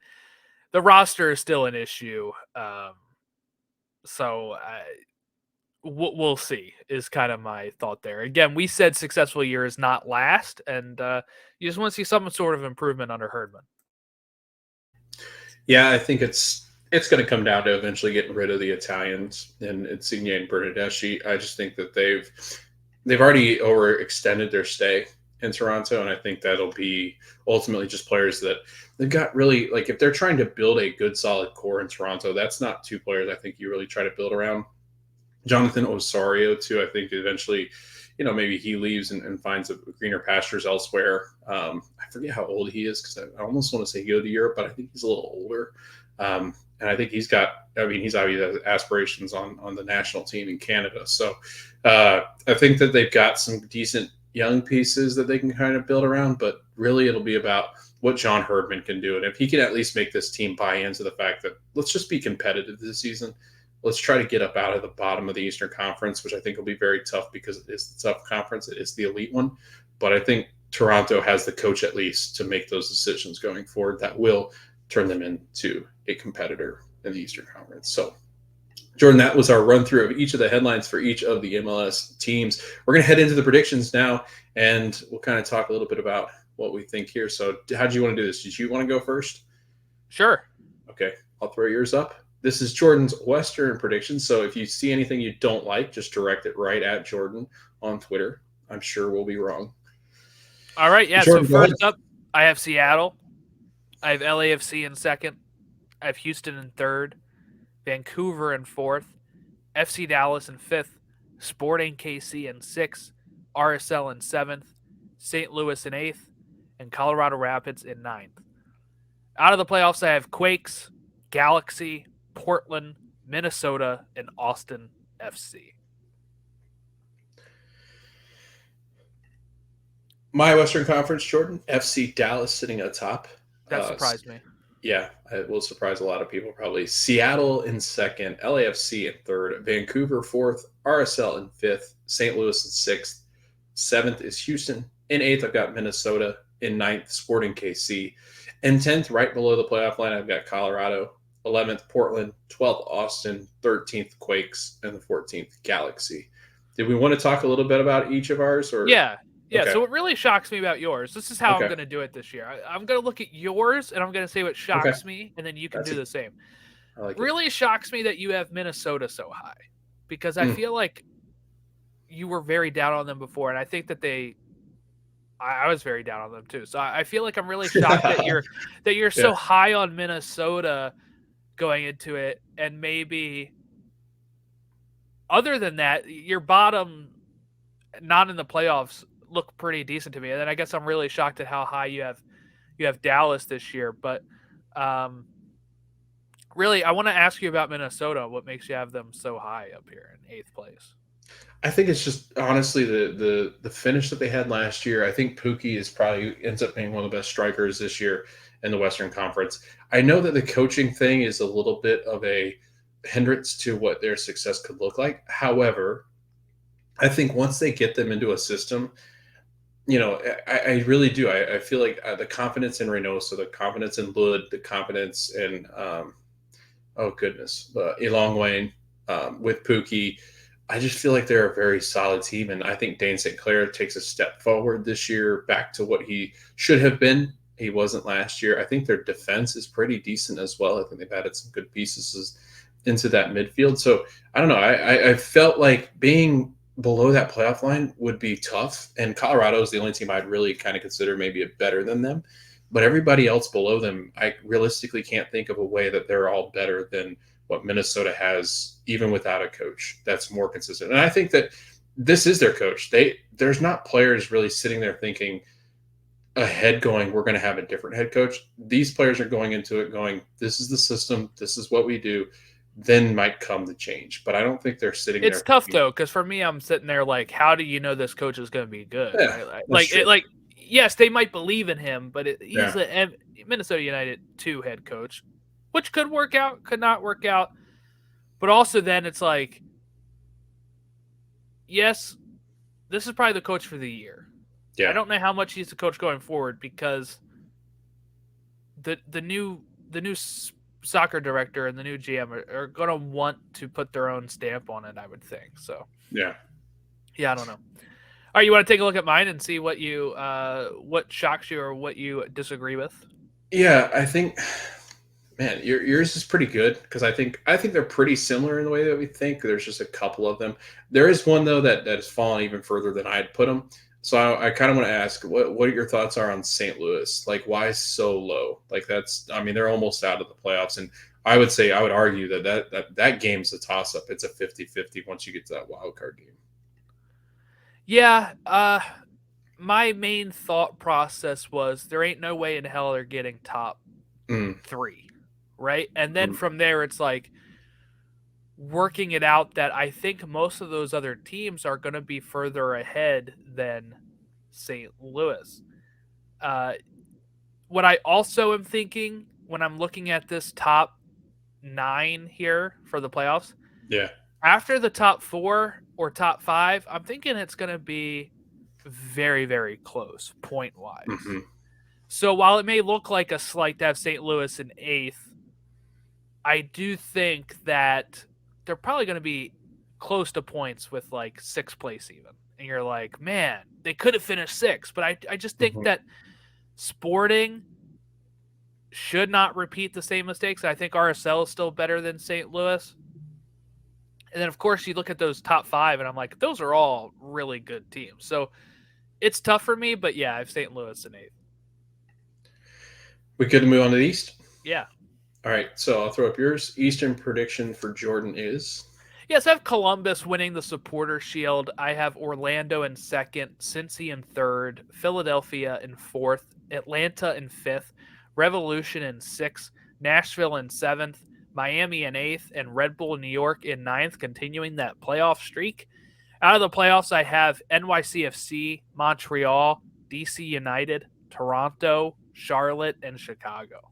the roster is still an issue. We'll see is kind of my thought there. Again, we said successful year is not last, and you just want to see some sort of improvement under Herdman. Yeah, I think it's going to come down to eventually getting rid of the Italians and Insigne and Bernardeschi. I just think that they've already overextended their stay in Toronto, and I think that'll be ultimately just players that they've got really, like, if they're trying to build a good solid core in Toronto, that's not 2 players I think you really try to build around. Jonathan Osorio too, I think eventually, maybe he leaves and finds greener pastures elsewhere. I forget how old he is because I almost want to say go to Europe, but I think he's a little older. And I think he's obviously has aspirations on the national team in Canada. So I think that they've got some decent young pieces that they can kind of build around, but really it'll be about what John Herdman can do. And if he can at least make this team buy into the fact that let's just be competitive this season. Let's try to get up out of the bottom of the Eastern Conference, which I think will be very tough because it is the tough conference. It is the elite one. But I think Toronto has the coach at least to make those decisions going forward that will turn them into a competitor in the Eastern Conference. So, Jordan, that was our run through of each of the headlines for each of the MLS teams. We're going to head into the predictions now, and we'll kind of talk a little bit about what we think here. So how do you want to do this? Did you want to go first? Sure. Okay, I'll throw yours up. This is Jordan's Western predictions. So if you see anything you don't like, just direct it right at Jordan on Twitter. I'm sure we'll be wrong. All right, yeah. Jordan, so first up, I have Seattle. I have LAFC in second. I have Houston in third. Vancouver in fourth. FC Dallas in fifth. Sporting KC in sixth. RSL in seventh. St. Louis in eighth. And Colorado Rapids in ninth. Out of the playoffs, I have Quakes, Galaxy, Portland, Minnesota, and Austin FC. My Western Conference, Jordan, FC Dallas sitting at top. That Uh, surprised me. yeah, it will surprise a lot of people probably. Seattle in second, LAFC in third, Vancouver fourth, RSL in fifth, St. Louis in sixth, seventh is Houston. In eighth, I've got Minnesota. In ninth, Sporting KC. In 10th, right below the playoff line, I've got Colorado. 11th, Portland. 12th, Austin. 13th, Quakes. And the 14th, Galaxy. Did we want to talk a little bit about each of ours? Or Yeah. Okay. So what really shocks me about yours, this is how I'm Okay. going to do it this year. I'm going to look at yours and I'm going to say what Okay. shocks me, and then you can do the same. I like it. Really shocks me that you have Minnesota so high, because I feel like you were very down on them before, and I think that I was very down on them too. So I feel like I'm really shocked that you're so high on Minnesota going into it, and maybe other than that, your bottom not in the playoffs look pretty decent to me. And then I guess I'm really shocked at how high you have Dallas this year. But really, I want to ask you about Minnesota. What makes you have them so high up here in 8th place? I think it's just honestly the finish that they had last year. I think Pookie is probably ends up being one of the best strikers this year in the Western Conference. I know that the coaching thing is a little bit of a hindrance to what their success could look like. However, I think once they get them into a system, I really do. I feel like the confidence in Reynoso, the confidence in Lud, the confidence in oh goodness, Elong Wayne with Pookie. I just feel like they're a very solid team, and I think Dane St. Clair takes a step forward this year back to what he should have been. He wasn't last year. I think their defense is pretty decent as well. I think they've added some good pieces into that midfield. So I don't know. I felt like being below that playoff line would be tough, and Colorado is the only team I'd really kind of consider maybe a better than them. But everybody else below them, I realistically can't think of a way that they're all better than what Minnesota has, even without a coach that's more consistent. And I think that this is their coach. There's not players really sitting there thinking ahead going, we're going to have a different head coach. These players are going into it going, this is the system, this is what we do. Then might come the change. But I don't think they're sitting there. It's tough though, because for me, I'm sitting there like, how do you know this coach is going to be good? Yeah, right? Yes, they might believe in him, but he's a Minnesota United 2 head coach, which could work out, could not work out. But also then it's like, yes, this is probably the coach for the year. Yeah. I don't know how much he's the coach going forward, because the new soccer director and the new GM are going to want to put their own stamp on it, I would think. So yeah, I don't know. All right, you want to take a look at mine and see what what shocks you or what you disagree with? Yeah, I think, man, yours is pretty good, because I think they're pretty similar in the way that we think. There's just a couple of them. There is one though that has fallen even further than I'd put them. So I kind of want to ask what your thoughts are on St. Louis. Like, why so low? Like, they're almost out of the playoffs, and I would argue that game's a toss up. It's a 50-50 once you get to that wild card game. Yeah, my main thought process was there ain't no way in hell they're getting top 3, right? And then from there, it's like working it out that I think most of those other teams are going to be further ahead than St. Louis. What I also am thinking when I'm looking at this top 9 here for the playoffs, after the top 4 or top 5, I'm thinking it's going to be very, very close point-wise. Mm-hmm. So while it may look like a slight to have St. Louis in 8th, I do think that they're probably going to be close to points with like 6th place even. And you're like, man, they could have finished 6th. But I just think that Sporting should not repeat the same mistakes. I think RSL is still better than St. Louis. And then, of course, you look at those top 5, and I'm like, those are all really good teams. So it's tough for me, but yeah, I have St. Louis in 8th. We could move on to the East? Yeah. All right, so I'll throw up yours. Eastern prediction for Jordan is? Yes, I have Columbus winning the Supporter Shield. I have Orlando in 2nd, Cincy in 3rd, Philadelphia in 4th, Atlanta in 5th, Revolution in 6th, Nashville in 7th, Miami in 8th, and Red Bull New York in 9th, continuing that playoff streak. Out of the playoffs, I have NYCFC, Montreal, DC United, Toronto, Charlotte, and Chicago.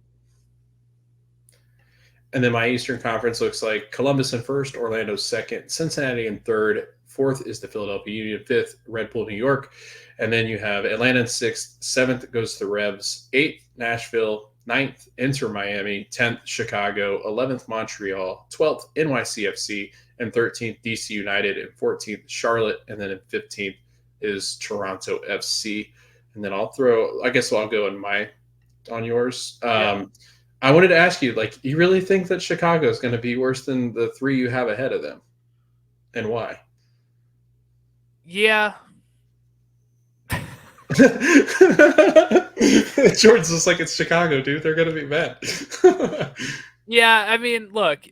And then my Eastern Conference looks like Columbus in first, Orlando second, Cincinnati in third, fourth is the Philadelphia Union, fifth, Red Bull New York. And then you have Atlanta in sixth, seventh goes to Revs, eighth, Nashville, ninth, Inter Miami, 10th, Chicago, 11th, Montreal, 12th, NYCFC, and 13th, DC United, and 14th, Charlotte, and then in 15th is Toronto FC. And then I'll go on yours. I wanted to ask you, like, you really think that Chicago is going to be worse than the three you have ahead of them? And why? Yeah. Jordan's just like, it's Chicago, dude. They're going to be bad. Yeah, I mean, look,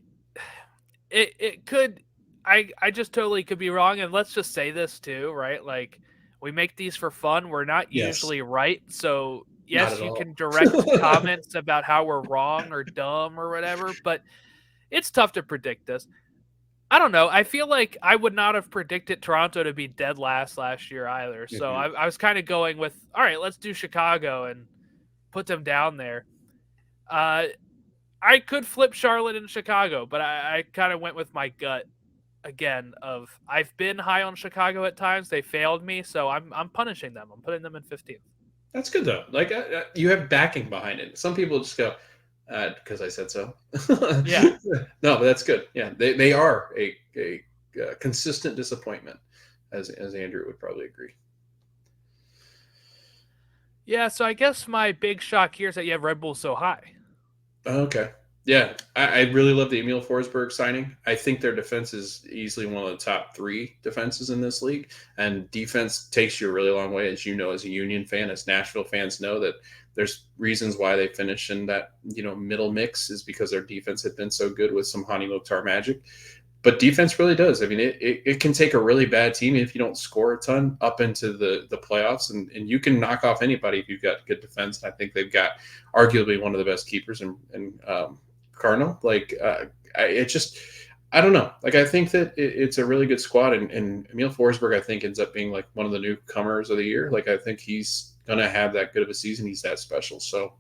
it could, I just totally could be wrong. And let's just say this too, right? Like, we make these for fun. We're not usually right. So yes, you can direct comments about how we're wrong or dumb or whatever, but it's tough to predict this. I don't know. I feel like I would not have predicted Toronto to be dead last year either. So I was kind of going with, all right, let's do Chicago and put them down there. I could flip Charlotte and Chicago, but I kind of went with my gut again of I've been high on Chicago at times. They failed me, so I'm punishing them. I'm putting them in 15th. That's good though. Like you have backing behind it. Some people just go because I said so. Yeah. No, but that's good. Yeah, they are a consistent disappointment, as Andrew would probably agree. Yeah, so I guess my big shock here is that you have Red Bull so high. Okay. Yeah, I really love the Emil Forsberg signing. I think their defense is easily one of the top 3 defenses in this league. And defense takes you a really long way, as you know, as a Union fan, as Nashville fans know that there's reasons why they finish in that middle mix is because their defense had been so good with some Hani Mukhtar magic. But defense really does. I mean, it can take a really bad team if you don't score a ton up into the playoffs, and you can knock off anybody if you've got good defense. And I think they've got arguably one of the best keepers in Cardinal. Like, I don't know. Like, I think that it's a really good squad, and Emil Forsberg, I think, ends up being like one of the newcomers of the year. Like, I think he's going to have that good of a season. He's that special. So,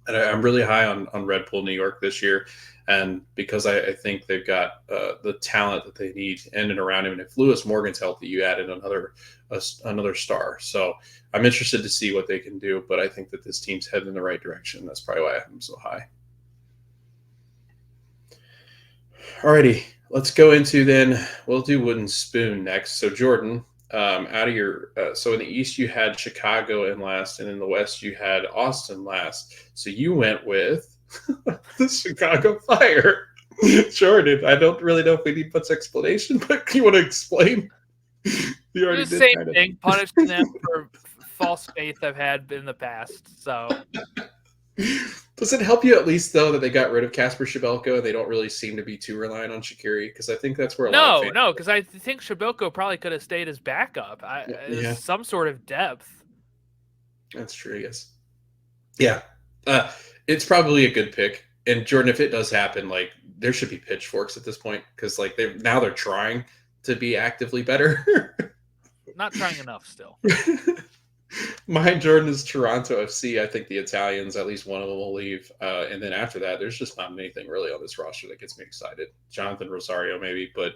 and I'm really high on Red Bull New York this year. And because I think they've got the talent that they need in and around him. And if Lewis Morgan's healthy, you added another star. So I'm interested to see what they can do. But I think that this team's heading in the right direction. That's probably why I have them so high. Alrighty, let's go into then. We'll do Wooden Spoon next. So Jordan, out of your so in the East you had Chicago in last, and in the West you had Austin last. So you went with the Chicago Fire. Jordan, I don't really know if we need much explanation, but you want to explain? You already the did same thing, punishing them for false faith I've had in the past. So does it help you at least though that they got rid of Kasper Shabelko and they don't really seem to be too reliant on Shaqiri? Because I think that's where no, because I think Shabelko probably could have stayed as backup. Some sort of depth. That's true. Yes. Yeah. It's probably a good pick. And Jordan, if it does happen, like there should be pitchforks at this point because like they're trying to be actively better. Not trying enough still. Mine, Jordan, is Toronto FC. I think the Italians, at least one of them will leave. And then after that, there's just not anything really on this roster that gets me excited. Jonathan Rosario, maybe, but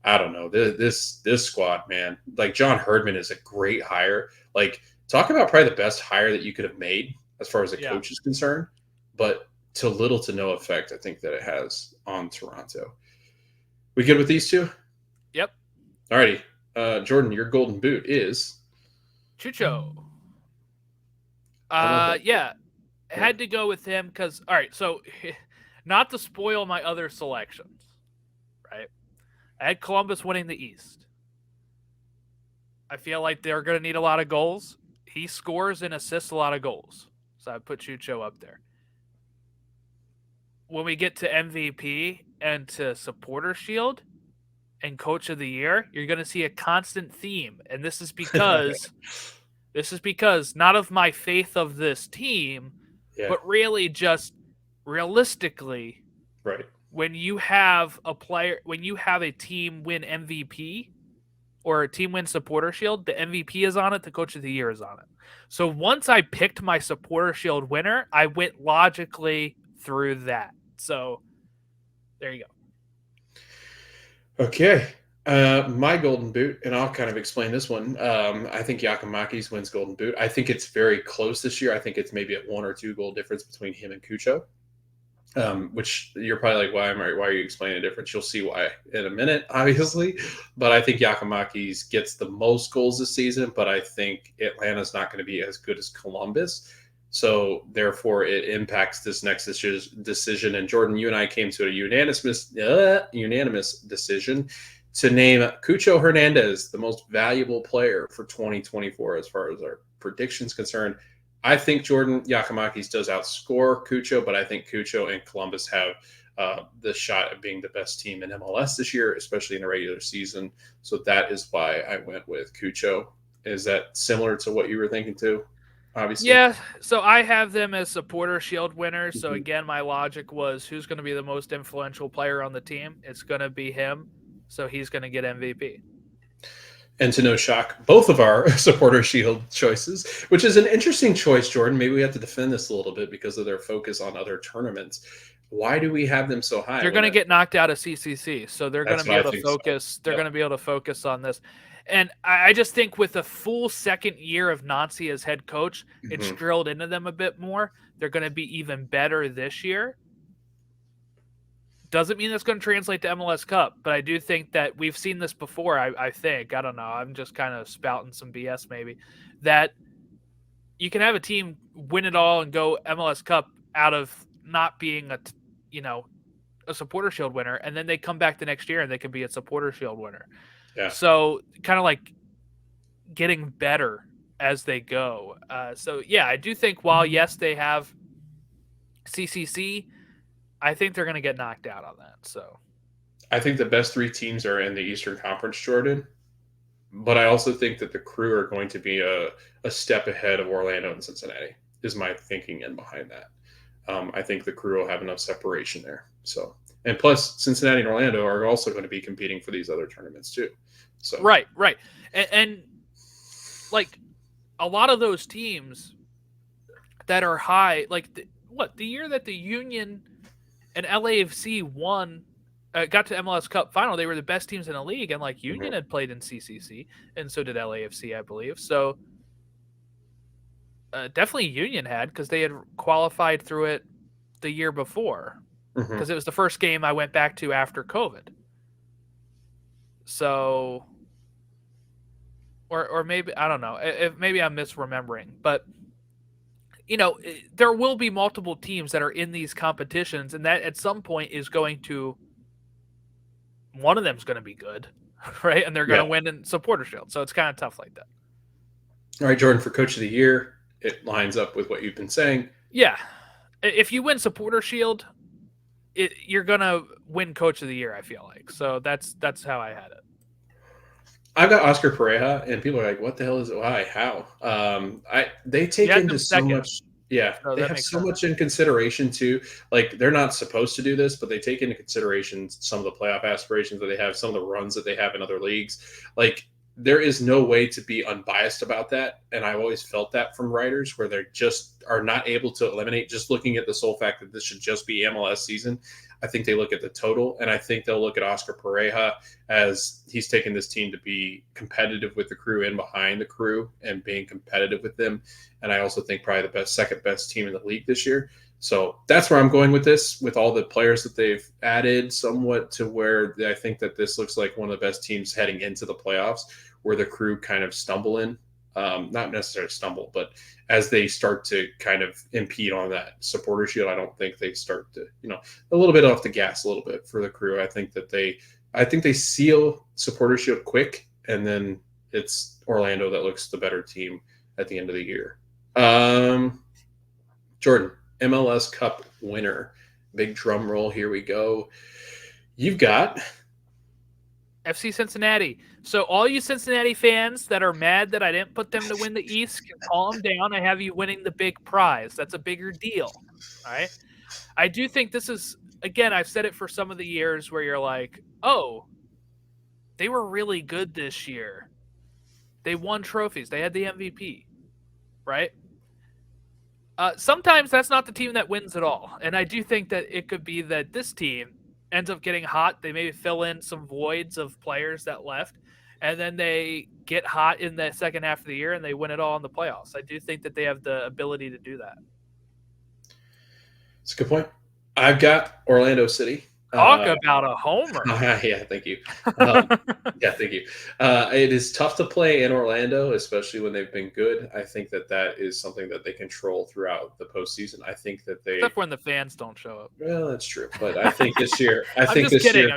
I don't know. This squad, man. Like John Herdman is a great hire. Like talk about probably the best hire that you could have made as far as a coach is concerned, but to little to no effect, I think that it has on Toronto. We good with these two? Yep. Alrighty. Jordan, your golden boot is Chucho. Yeah. Had to go with him because, all right, so not to spoil my other selections, right? I had Columbus winning the East. I feel like they're going to need a lot of goals. He scores and assists a lot of goals. So I put Chucho up there. When we get to MVP and to Supporter Shield and Coach of the Year, you're going to see a constant theme. And this is because not of my faith of this team, but really just realistically, right. when you have a team win MVP or a team win supporter shield, the MVP is on it, the coach of the year is on it. So once I picked my supporter shield winner, I went logically through that. So there you go. Okay. My golden boot, and I'll kind of explain this one. I think Giacomakis wins golden boot. I think it's very close this year. I think it's maybe a 1 or 2 goal difference between him and Cucho. Which you're probably like, why are you explaining the difference? You'll see why in a minute, obviously. But I think Giacomakis gets the most goals this season, but I think Atlanta's not going to be as good as Columbus. So therefore, it impacts this next decision. And Jordan, you and I came to a unanimous decision to name Cucho Hernandez the most valuable player for 2024 as far as our predictions concerned. I think Jordan Giacomakis does outscore Cucho, but I think Cucho and Columbus have the shot at being the best team in MLS this year, especially in the regular season. So that is why I went with Cucho. Is that similar to what you were thinking too? Obviously. Yeah, so I have them as supporter shield winners. So again, my logic was who's going to be the most influential player on the team? It's going to be him. So he's going to get MVP. And to no shock, both of our supporter shield choices, which is an interesting choice, Jordan. Maybe we have to defend this a little bit because of their focus on other tournaments. Why do we have them so high? They're going to get knocked out of CCC, so they're going to be able to focus. So. They're going to be able to focus on this. And I just think with a full second year of Nancy as head coach, it's drilled into them a bit more. They're going to be even better this year. Doesn't mean that's going to translate to MLS Cup, but I do think that we've seen this before. I think, I don't know, I'm just kind of spouting some BS maybe, that you can have a team win it all and go MLS Cup out of not being a supporter shield winner, and then they come back the next year and they can be a supporter shield winner. Yeah. So kind of like getting better as they go. So yeah, I do think while yes, they have CCC, I think they're going to get knocked out on that. So I think the best 3 teams are in the Eastern Conference, Jordan. But I also think that the Crew are going to be a step ahead of Orlando and Cincinnati, is my thinking in behind that. I think the Crew will have enough separation there. So, and plus Cincinnati and Orlando are also going to be competing for these other tournaments too. So right. And like a lot of those teams that are high, like the year that the Union and LAFC won, got to MLS Cup final, they were the best teams in the league, and like Union had played in CCC, and so did LAFC, I believe. So definitely Union had, because they had qualified through it the year before, because it was the first game I went back to after COVID. So, or maybe, I don't know, maybe I'm misremembering, but there will be multiple teams that are in these competitions, and that at some point is going to, one of them is going to be good, right? And they're going to win in supporter shield. So it's kind of tough like that. All right, Jordan, for coach of the year, it lines up with what you've been saying. Yeah. If you win supporter shield, you're going to win coach of the year, I feel like. So that's how I had it. I've got Oscar Pareja, and people are like, "What the hell is it? Why? How?" They take into so much. Yeah, so they have so much in consideration too. Like, they're not supposed to do this, but they take into consideration some of the playoff aspirations that they have, some of the runs that they have in other leagues. Like, there is no way to be unbiased about that, and I've always felt that from writers, where they just are not able to eliminate just looking at the sole fact that this should just be MLS season. I think they look at the total, and I think they'll look at Oscar Pareja as he's taken this team to be competitive with the Crew and behind the Crew and being competitive with them. And I also think probably the second best team in the league this year. So that's where I'm going with this, with all the players that they've added, somewhat to where I think that this looks like one of the best teams heading into the playoffs, where the Crew kind of stumble in. Not necessarily stumble, but as they start to kind of impede on that supporter shield, I don't think they start to, a little bit off the gas a little bit for the Crew. I think they seal supporter shield quick, and then it's Orlando that looks the better team at the end of the year. Jordan, MLS Cup winner. Big drum roll. Here we go. You've got FC Cincinnati. So all you Cincinnati fans that are mad that I didn't put them to win the East, can calm down. I have you winning the big prize. That's a bigger deal. All right. I do think this is again, I've said it for some of the years where you're like, oh, they were really good this year. They won trophies. They had the MVP, right? Sometimes that's not the team that wins at all. And I do think that it could be that this team ends up getting hot. They maybe fill in some voids of players that left, and then they get hot in the second half of the year and they win it all in the playoffs. I do think that they have the ability to do that. It's a good point. I've got Orlando City. Talk about a homer. Yeah, thank you. Yeah, thank you. It is tough to play in Orlando, especially when they've been good. I think that is something that they control throughout the postseason. I think that they. Except when the fans don't show up. Well, that's true, but I think this year. I'm just kidding.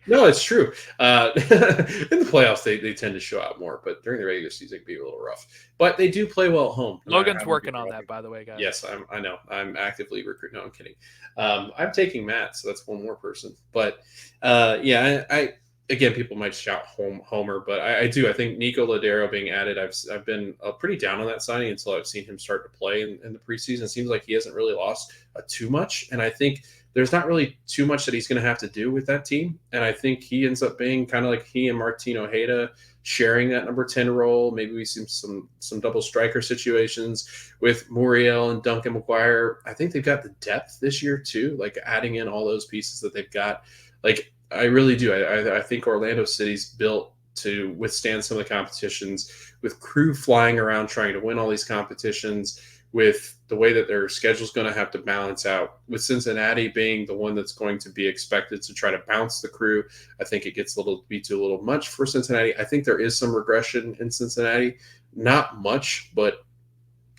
No, it's true. In the playoffs, they tend to show out more, but during the regular season, it can be a little rough. But they do play well at home. Logan's working on that, by the way, guys. Yes, I know. I'm actively recruiting. No, I'm kidding. I'm taking Matt, so that's one more person. But yeah, I again, people might shout homer, but I do. I think Nico Ladero being added, I've been pretty down on that signing until I've seen him start to play in the preseason. It seems like he hasn't really lost too much, and I think there's not really too much that he's going to have to do with that team. And I think he ends up being kind of like he and Martin Ojeda sharing that number 10 role. Maybe we see some double striker situations with Muriel and Duncan McGuire. I think they've got the depth this year too, like adding in all those pieces that they've got. Like I really do. I think Orlando City's built to withstand some of the competitions with crew flying around trying to win all these competitions, with the way that their schedule is going to have to balance out, with Cincinnati being the one that's going to be expected to try to bounce the crew. I think it gets a little much for Cincinnati. I think there is some regression in Cincinnati, not much, but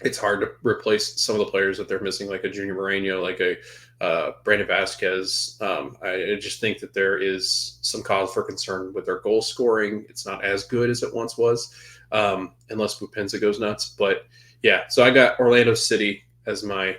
it's hard to replace some of the players that they're missing, like a Junior Moreno, like a Brandon Vasquez. I just think that there is some cause for concern with their goal scoring. It's not as good as it once was, unless Bupenza goes nuts. But yeah, so I got Orlando City as my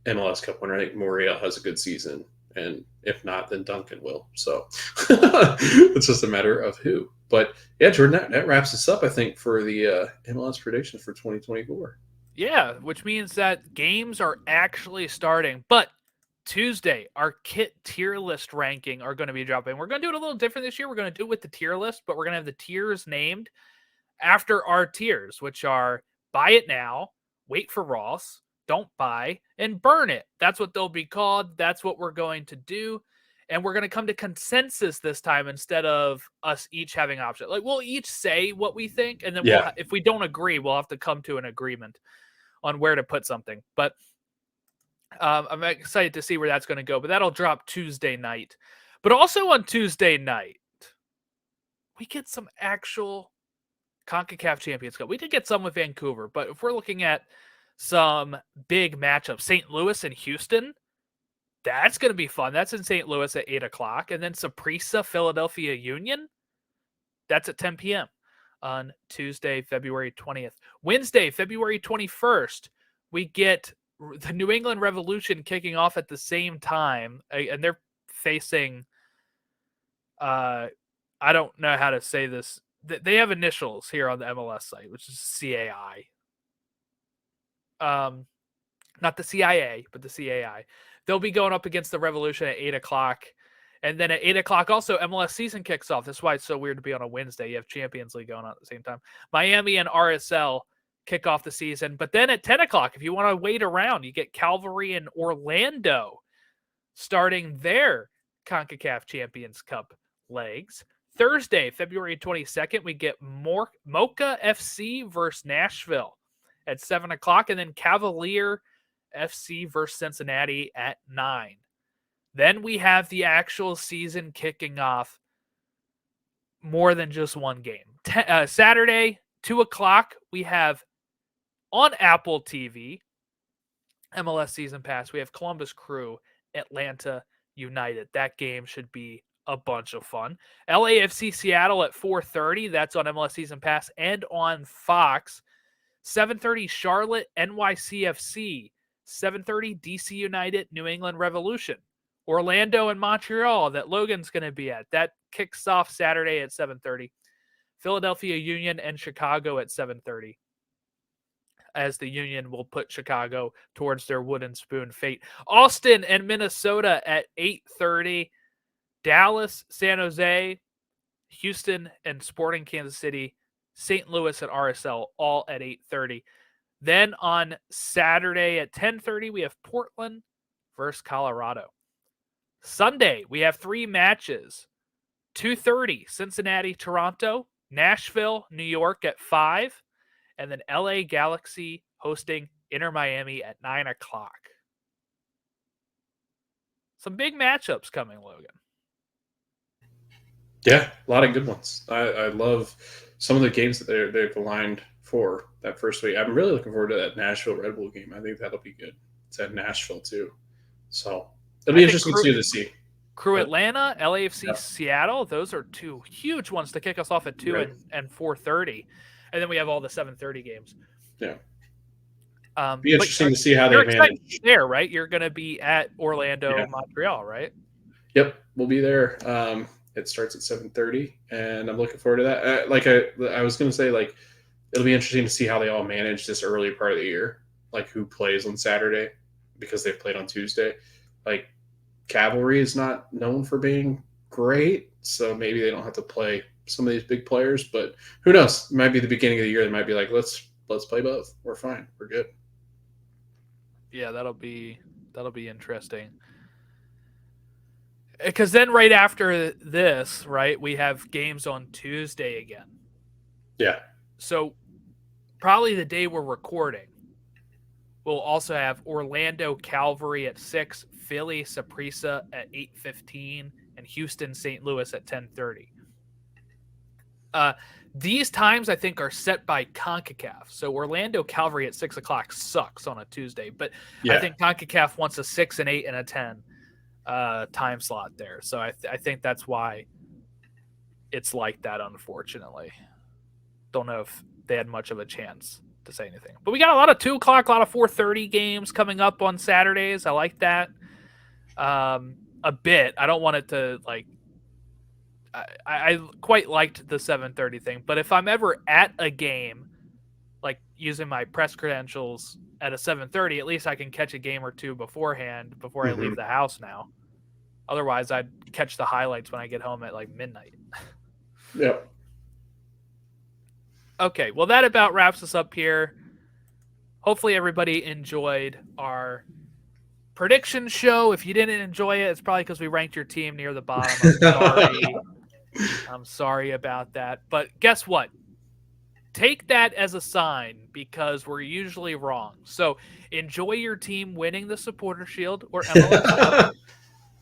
MLS Cup winner. I think Muriel has a good season, and if not, then Duncan will. So it's just a matter of who. But yeah, Jordan, that wraps us up, I think, for the MLS predictions for 2024. Yeah, which means that games are actually starting. But Tuesday, our kit tier list ranking are going to be dropping. We're going to do it a little different this year. We're going to do it with the tier list, but we're going to have the tiers named after our tiers, which are buy it now, wait for Ross, don't buy, and burn it. That's what they'll be called. That's what we're going to do. And we're going to come to consensus this time instead of us each having options. Like, we'll each say what we think, and then if we don't agree, we'll have to come to an agreement on where to put something. But I'm excited to see where that's going to go. But that'll drop Tuesday night. But also on Tuesday night, we get some actual CONCACAF Champions Cup. We did get some with Vancouver, but if we're looking at some big matchups, St. Louis and Houston, that's going to be fun. That's in St. Louis at 8 o'clock. And then Saprissa, Philadelphia Union, that's at 10 p.m. on Tuesday, February 20th. Wednesday, February 21st, we get the New England Revolution kicking off at the same time. And they're facing, I don't know how to say this. They have initials here on the MLS site, which is CAI. Not the CIA, but the CAI. They'll be going up against the Revolution at 8 o'clock. And then at 8 o'clock, also, MLS season kicks off. That's why it's so weird to be on a Wednesday. You have Champions League going on at the same time. Miami and RSL kick off the season. But then at 10 o'clock, if you want to wait around, you get Calvary and Orlando starting their CONCACAF Champions Cup legs. Thursday, February 22nd, we get Mocha FC versus Nashville at 7 o'clock, and then Cavalier FC versus Cincinnati at 9. Then we have the actual season kicking off more than just one game. Saturday, 2 o'clock, we have on Apple TV, MLS Season Pass, we have Columbus Crew, Atlanta United. That game should be a bunch of fun. LAFC Seattle at 4:30. That's on MLS Season Pass and on Fox. 7:30 Charlotte NYCFC. 7:30 DC United New England Revolution. Orlando and Montreal that Logan's going to be at. That kicks off Saturday at 7:30. Philadelphia Union and Chicago at 7:30. as the Union will put Chicago towards their wooden spoon fate. Austin and Minnesota at 8:30. Dallas, San Jose, Houston, and Sporting Kansas City, St. Louis and RSL all at 8:30. Then on Saturday at 10:30, we have Portland versus Colorado. Sunday, we have 3 matches. 2:30, Cincinnati, Toronto, Nashville, New York at 5, and then LA Galaxy hosting Inter Miami at 9 o'clock. Some big matchups coming, Logan. Yeah, a lot of good ones. I love some of the games that they've aligned for that first week. I'm really looking forward to that Nashville Red Bull game. I think that'll be good. It's at Nashville too, so it'll be interesting to see. Crew Atlanta, LAFC Yeah. Seattle, those are 2 huge ones to kick us off at 2 Right. and 4:30. And then we have all the 7:30 games. Yeah. Be interesting to see how you're they manage. There, right? You're going to be at Orlando, Yeah. Montreal, right? Yep, we'll be there. It starts at 7:30, and I'm looking forward to that. I was going to say, like, it'll be interesting to see how they all manage this early part of the year, like who plays on Saturday because they've played on Tuesday. Like, Cavalry is not known for being great, so maybe they don't have to play some of these big players. But who knows? It might be the beginning of the year. They might be like, let's play both. We're fine. We're good. Yeah, that'll be interesting. Because then right after this, right, we have games on Tuesday again. Yeah. So probably the day we're recording, we'll also have Orlando Calvary at 6, Philly Saprissa at 8:15, and Houston St. Louis at 10:30. These times I think are set by CONCACAF. So Orlando Calvary at 6 o'clock sucks on a Tuesday, but Yeah. I think CONCACAF wants a 6, an 8, and a 10 time slot there. So I think that's why it's like that, unfortunately. Don't know if they had much of a chance to say anything. But we got a lot of 2 o'clock, a lot of 4:30 games coming up on Saturdays. I like that a bit. I don't want it to, like, I quite liked the 7:30 thing, but if I'm ever at a game, like using my press credentials at a 7:30, at least I can catch a game or two beforehand before I leave the house now. Otherwise, I'd catch the highlights when I get home at like midnight. Yep. Okay, well, that about wraps us up here. Hopefully everybody enjoyed our prediction show. If you didn't enjoy it, it's probably because we ranked your team near the bottom. I'm sorry. I'm sorry about that. But guess what? Take that as a sign because we're usually wrong. So enjoy your team winning the Supporter Shield or MLS Cup.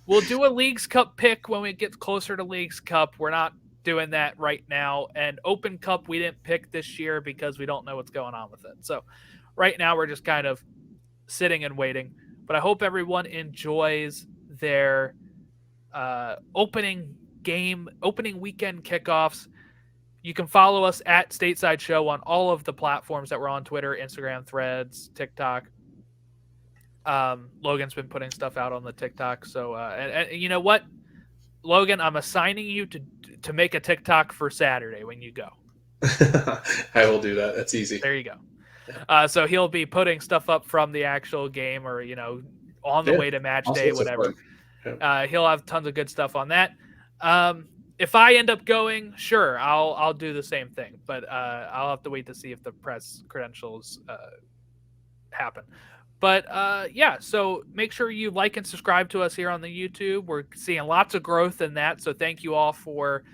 We'll do a Leagues Cup pick when we get closer to Leagues Cup. We're not doing that right now. And Open Cup we didn't pick this year because we don't know what's going on with it. So right now we're just kind of sitting and waiting. But I hope everyone enjoys their opening weekend kickoffs. You can follow us at Stateside Show on all of the platforms that we're on: Twitter, Instagram, Threads, TikTok. Logan's been putting stuff out on the TikTok. So, and you know what, Logan, I'm assigning you to make a TikTok for Saturday when you go. I will do that. That's easy. There you go. So he'll be putting stuff up from the actual game, or on the way to match day, whatever. He'll have tons of good stuff on that. If I end up going, sure, I'll do the same thing, but I'll have to wait to see if the press credentials happen. But yeah, so make sure you like and subscribe to us here on the YouTube. We're seeing lots of growth in that, so thank you all for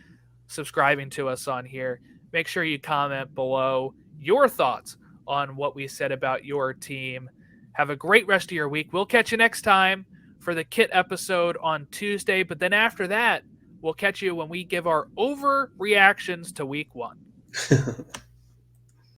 subscribing to us on here. Make sure you comment below your thoughts on what we said about your team. Have a great rest of your week. We'll catch you next time for the Kit episode on Tuesday, but then after that, we'll catch you when we give our overreactions to week 1.